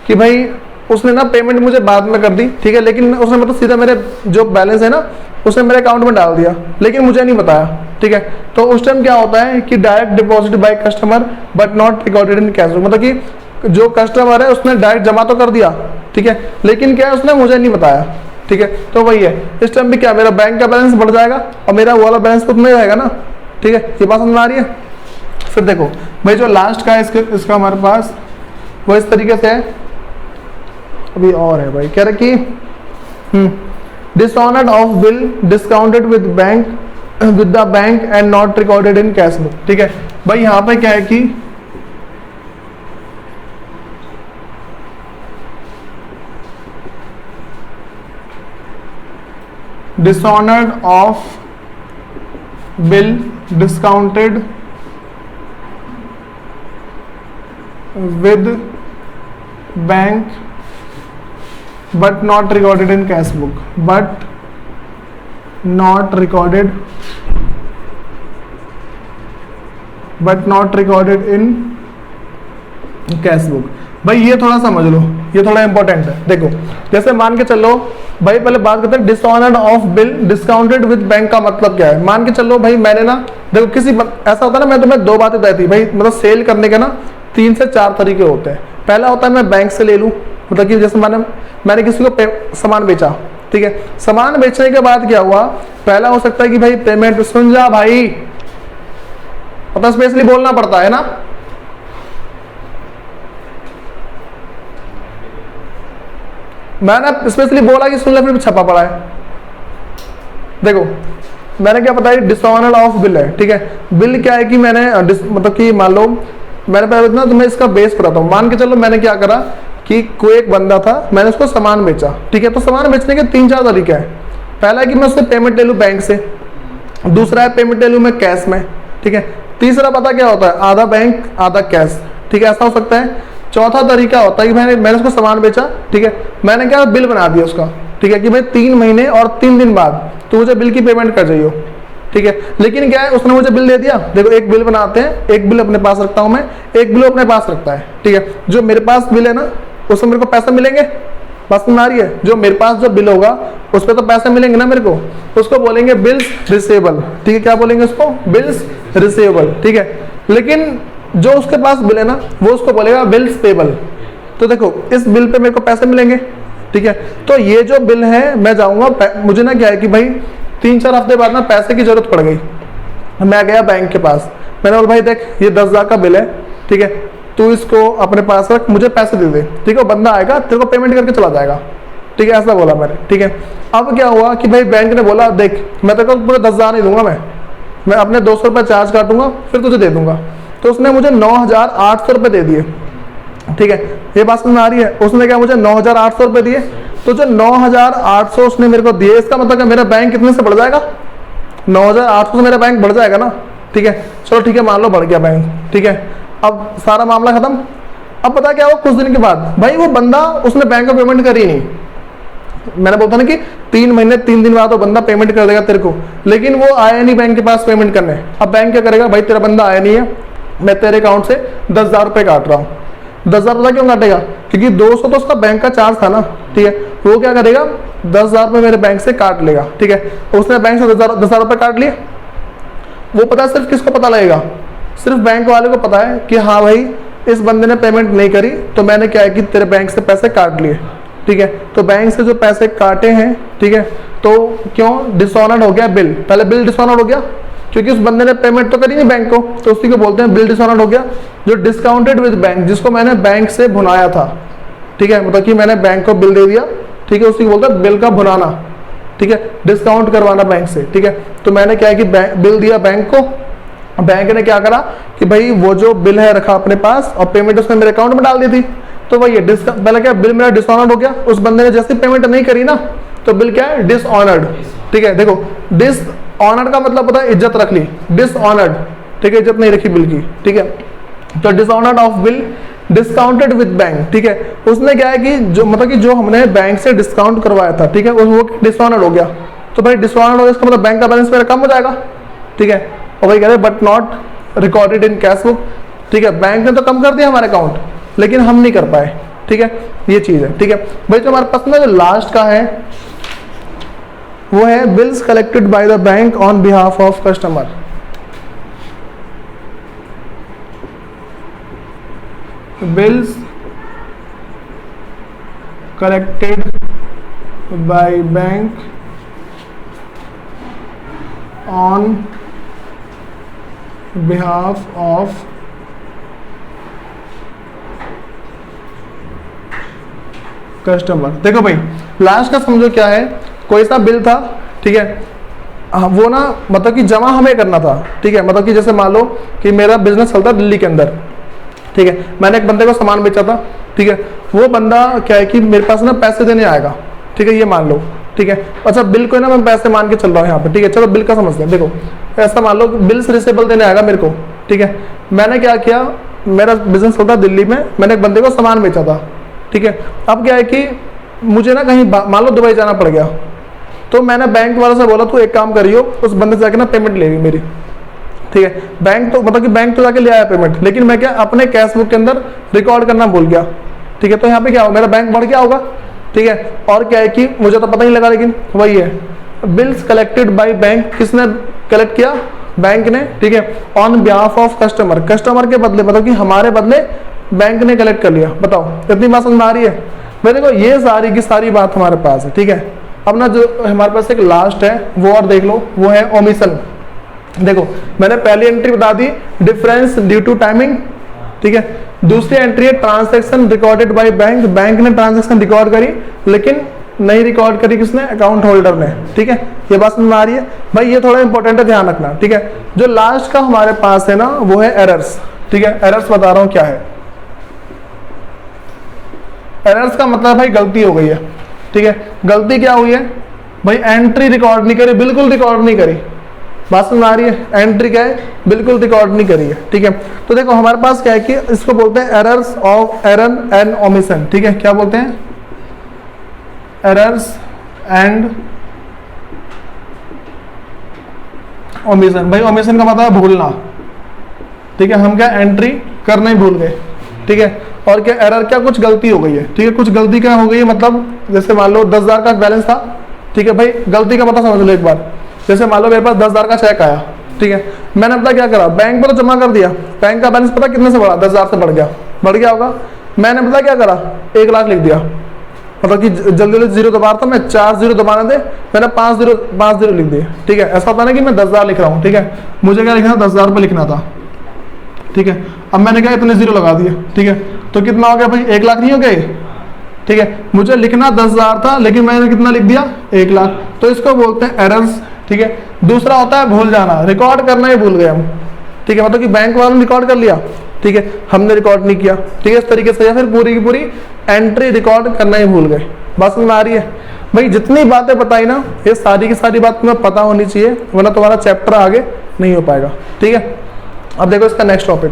कि भाई उसने ना पेमेंट मुझे बाद में कर दी, ठीक है, लेकिन उसने मतलब सीधा मेरे जो बैलेंस है ना उसने मेरे अकाउंट में डाल दिया, लेकिन मुझे नहीं बताया। ठीक है, तो उस टाइम क्या होता है कि direct deposit by customer but not recorded in cash book, मतलब कि जो कस्टमर है उसने डायरेक्ट जमा तो कर दिया, ठीक है, लेकिन क्या है उसने मुझे नहीं बताया। ठीक है, तो वही है, इस टाइम भी क्या मेरा बैंक का बैलेंस बढ़ जाएगा और मेरा वो वाला बैलेंस उतना ही रहेगा ना। ठीक है, ये बात समझ आ रही है। फिर देखो भाई जो लास्ट का है इसका हमारे पास वो इस तरीके से है, अभी और है भाई, कह रहे कि dishonoured of bill discounted with the bank and not recorded in cash book. ठीक है, भाई यहाँ पे क्या है कि dishonored of bill discounted with bank but not recorded in cash book, but not recorded in cash book। भाई ये थोड़ा समझ लो, ये थोड़ा इंपॉर्टेंट है। देखो जैसे मान के चलो भाई, पहले बात करते हैं dishonoured of bill discounted with bank का मतलब क्या है। मान के चलो भाई मैंने ना, देखो किसी ऐसा होता है ना, मैं तुम्हें दो बातें बताई थी भाई, मतलब सेल करने के ना 3 से 4 तरीके होते हैं। पहला होता है मैं बैंक से ले लूँ, मतलब कि जैसे मैंने किसी को सामान बेचा, ठीक है, सामान बेचने के बाद क्या हुआ, पहला हो सकता है कि भाई पेमेंट, सुन जा भाई, पता स्पेशली बोलना पड़ता है ना, मैंने स्पेशली बोला कि सुन ले, फिर भी छपा पड़ा है। देखो मैंने क्या बताया, डिसऑनर ऑफ बिल है, ठीक है। बिल क्या है कि मैंने मतलब कि मान लो मैंने पहले ना, तो मैं इसका बेस बताता हूँ। मान के चलो मैंने क्या करा कि कोई एक बंदा था, मैंने उसको सामान बेचा, ठीक है। तो सामान बेचने के 3-4 तरीके हैं। पहला है कि मैं उससे पेमेंट ले लूँ बैंक से, दूसरा है पेमेंट ले लूँ मैं कैश में, ठीक है। तीसरा पता क्या होता है, आधा बैंक आधा कैश, ठीक है, ऐसा हो सकता है। चौथा तरीका होता है कि मैंने उसको सामान बेचा, ठीक है, मैंने क्या बिल बना दिया उसका, ठीक है, कि भाई 3 महीने और 3 दिन बाद तो मुझे बिल की पेमेंट कर जाइए, ठीक है। लेकिन क्या है, उसने मुझे बिल दे दिया। देखो एक बिल बनाते हैं, एक बिल अपने पास रखता हूं मैं, एक बिल अपने पास रखता है, ठीक है। जो मेरे पास बिल है ना, उसमें मेरे को पैसा मिलेंगे, बस में आ रही है। जो मेरे पास जो बिल होगा उस पर तो पैसे मिलेंगे ना मेरे को, उसको बोलेंगे बिल्स रिसीवेबल, ठीक है। क्या बोलेंगे उसको, बिल्स रिसीवेबल, ठीक है। लेकिन जो उसके पास बिल है ना, वो उसको बोलेगा बिल्स पेबल। तो देखो इस बिल पे मेरे को पैसे मिलेंगे, ठीक है। तो ये जो बिल है, मैं जाऊंगा, मुझे ना क्या है कि भाई 3-4 हफ्ते बाद ना पैसे की जरूरत पड़ गई। मैं गया बैंक के पास, मैंने बोला भाई देख ये 10,000 का बिल है, ठीक है, तू इसको अपने पास रख, मुझे पैसे दे दे, ठीक है। बंदा आएगा तेरे को पेमेंट करके चला जाएगा, ठीक है, ऐसा बोला मैंने, ठीक है। अब क्या हुआ कि भाई बैंक ने बोला देख मैं तेरे को पूरे 10,000 नहीं दूंगा, मैं अपने 200 रुपये चार्ज काटूंगा, फिर तुझे दे दूंगा। तो उसने मुझे 9,800 रुपये दे दिए, ठीक है। ये बात समझ में आ रही है, उसने क्या मुझे 9,800 रुपये दिए। तो जो 9,800 उसने मेरे को दिए, इसका मतलब क्या मेरा बैंक कितने से बढ़ जाएगा, 9,800 से मेरा बैंक बढ़ जाएगा ना, ठीक है। चलो ठीक है, मान लो बढ़ गया बैंक, ठीक है। अब सारा मामला खत्म। अब पता क्या हुआ, कुछ दिन के बाद भाई वो बंदा, उसने बैंक में पेमेंट करी नहीं। मैंने बोलता ना कि 3 महीने 3 दिन बाद वो बंदा पेमेंट कर देगा तेरे को, लेकिन वो आया नहीं बैंक के पास पेमेंट करने। अब बैंक क्या करेगा, भाई तेरा बंदा आया नहीं है, मैं तेरे अकाउंट से 10,000 रुपये काट रहा हूँ। 10,000 रुपये क्यों काटेगा, क्योंकि 200 तो उसका बैंक का चार्ज था ना, ठीक है। वो क्या करेगा, 10,000 रुपये मेरे बैंक से काट लेगा, ठीक है। उसने बैंक से 10,000 रुपये काट लिए। वो पता सिर्फ किसको पता लगेगा, सिर्फ बैंक वाले को पता है कि हाँ भाई इस बंदे ने पेमेंट नहीं करी, तो मैंने क्या है कि तेरे बैंक से पैसे काट लिए, ठीक है। तो बैंक से जो पैसे काटे हैं, ठीक है, तो क्यों डिसऑनर्ड हो गया बिल, पहले बिल डिसऑनर्ड हो गया क्योंकि उस बंदे ने पेमेंट तो करी नहीं बैंक को, तो उसी को बोलते हैं बिल डिसऑनर्ड हो गया। जो डिस्काउंटेड विद बैंक, जिसको मैंने बैंक से भुनाया था, ठीक है, मतलब कि मैंने बैंक को बिल दे दिया, ठीक है, उसी को बोलते हैं बिल का भुनाना, ठीक है, डिस्काउंट करवाना बैंक से, ठीक है। तो मैंने क्या है कि बिल दिया बैंक को, बैंक ने क्या करा कि भाई वो जो बिल है रखा अपने पास और पेमेंट उसने मेरे अकाउंट में डाल दी थी। तो वही पहले क्या, बिल मेरा डिसऑनर्ड हो गया, उस बंदे ने जैसे पेमेंट नहीं करी ना, तो बिल क्या है, डिसऑनर्ड, ठीक है। देखो डिसऑनर्ड का मतलब पता है, इज्जत रख ली, डिसऑनर्ड, ठीक है, इज्जत नहीं रखी बिल की, ठीक है। तो dishonoured of bill discounted with bank, ठीक है। उसने क्या है कि जो मतलब कि जो हमने बैंक से डिस्काउंट करवाया था, ठीक है, वो डिसऑनर्ड हो गया। तो भाई डिसऑनर्ड हो गया, इसका मतलब बैंक का बैलेंस मेरा कम हो जाएगा, ठीक है। और भाई कह रहे but not recorded in cash book, ठीक है। बैंक ने तो कम कर दिया हमारे अकाउंट, लेकिन हम नहीं कर पाए, ठीक है, ये चीज है, ठीक है। भाई जो हमारे पास में जो लास्ट का है वो है bills collected by the bank on behalf of customer. Bills collected by bank on behalf of customer. देखो भाई लास्ट का समझो क्या है, कोई सा बिल था, ठीक है, वो ना मतलब कि जमा हमें करना था, ठीक है। मतलब कि जैसे मान लो कि मेरा बिजनेस चलता है दिल्ली के अंदर, ठीक है, मैंने एक बंदे को सामान बेचा था, ठीक है। वो बंदा क्या है कि मेरे पास ना पैसे देने आएगा, ठीक है, ये मान लो, ठीक है। अच्छा बिल को ना मैं पैसे मान के चल रहा हूँ यहाँ पे, ठीक है। चलो बिल का समझते हैं। देखो ऐसा मान लो बिल्स रिसीवेबल देने आएगा मेरे को, ठीक है। मैंने क्या किया, मेरा बिजनेस चलता दिल्ली में, मैंने एक बंदे को सामान बेचा था, ठीक है। अब क्या है कि मुझे ना कहीं मान लो दुबई जाना पड़ गया, तो मैंने बैंक वाले से बोला तू एक काम करियो, उस बंदे से जाके ना पेमेंट ले ली मेरी, ठीक है। बैंक तो मतलब कि बैंक तो जाके ले आया पेमेंट, लेकिन मैं क्या अपने कैश बुक के अंदर रिकॉर्ड करना भूल गया, ठीक है। तो यहाँ पे क्या होगा, मेरा बैंक बढ़ गया होगा, ठीक है। और क्या है कि मुझे तो पता नहीं लगा, लेकिन वही है बिल्स कलेक्टेड बाय बैंक, किसने कलेक्ट किया, बैंक ने, ठीक है, on behalf of customer, customer के बदले, मतलब कि हमारे बदले बैंक ने कलेक्ट कर लिया। बताओ इतनी बात समझ में आ रही है। मैं देखो ये सारी की सारी बात हमारे पास है, ठीक है। अब ना जो हमारे पास एक लास्ट है वो और देख लो, वो है ओमिशन। देखो मैंने पहली एंट्री बता दी, डिफरेंस ड्यू टू टाइमिंग, ठीक है। दूसरी एंट्री है transaction recorded by bank, bank ने ट्रांजैक्शन रिकॉर्ड करी लेकिन नहीं रिकॉर्ड करी किसने, अकाउंट होल्डर ने, ठीक है। ये बात समझ में आ रही है भाई, ये थोड़ा इंपॉर्टेंट है, ध्यान रखना, ठीक है। जो लास्ट का हमारे पास है ना वो है एरर्स, ठीक है। एरर्स बता रहा हूं क्या है। एरर्स का मतलब भाई गलती हो गई है, ठीक है। गलती क्या हुई है भाई, एंट्री रिकॉर्ड नहीं करी, बिल्कुल रिकॉर्ड नहीं करी। बात समझ आ रही है, एंट्री क्या है, बिल्कुल रिकॉर्ड नहीं करी है, ठीक है। तो देखो हमारे पास क्या है कि इसको बोलते हैं errors of error and omission, ठीक है। क्या बोलते हैं, एरर्स एंड ओमिशन। भाई ओमिशन का मतलब है भूलना, ठीक है। हम क्या एंट्री करना ही भूल गए, ठीक है। और क्या एरर, क्या कुछ गलती हो गई है, ठीक है। कुछ गलती क्या हो गई है, मतलब जैसे मान लो 10,000 का बैलेंस था, ठीक है। भाई गलती का पता समझ लो एक बार, जैसे मान लो मेरे पास 10,000 का चेक आया, ठीक है। मैंने पता क्या करा, बैंक पर तो जमा कर दिया, बैंक का बैलेंस पता कितने से बढ़ा, 10,000 से बढ़ गया होगा। मैंने पता क्या करा, 1 लाख लिख दिया, मतलब कि जल्दी जल्दी जीरो दबा रहा था मैं, 4 जीरो दबाने थे, मैंने 5 जीरो लिख दिए, ठीक है। ऐसा होता है ना कि मैं 10,000 लिख रहा हूँ, ठीक है। मुझे क्या लिखना, 10,000 रुपये लिखना था, ठीक है। अब मैंने क्या इतने जीरो लगा दिए, ठीक है। तो कितना हो गया भाई, 1 लाख नहीं हो गए, ठीक है। मुझे लिखना 10,000 था लेकिन मैंने कितना लिख दिया, 1 लाख। तो इसको बोलते हैं एरर्स, ठीक है। दूसरा होता है भूल जाना, रिकॉर्ड करना ही भूल गए हम, ठीक है। मतलब कि बैंक वालों ने रिकॉर्ड कर लिया, ठीक है, हमने रिकॉर्ड नहीं किया, ठीक है। इस तरीके से या फिर पूरी की पूरी एंट्री रिकॉर्ड करना ही भूल गए। बात समझ में आ रही है भाई, जितनी बातें बताई ना ये सारी की सारी बात तुम्हें पता होनी चाहिए, वरना तुम्हारा चैप्टर आगे नहीं हो पाएगा, ठीक है। अब देखो इसका नेक्स्ट टॉपिक,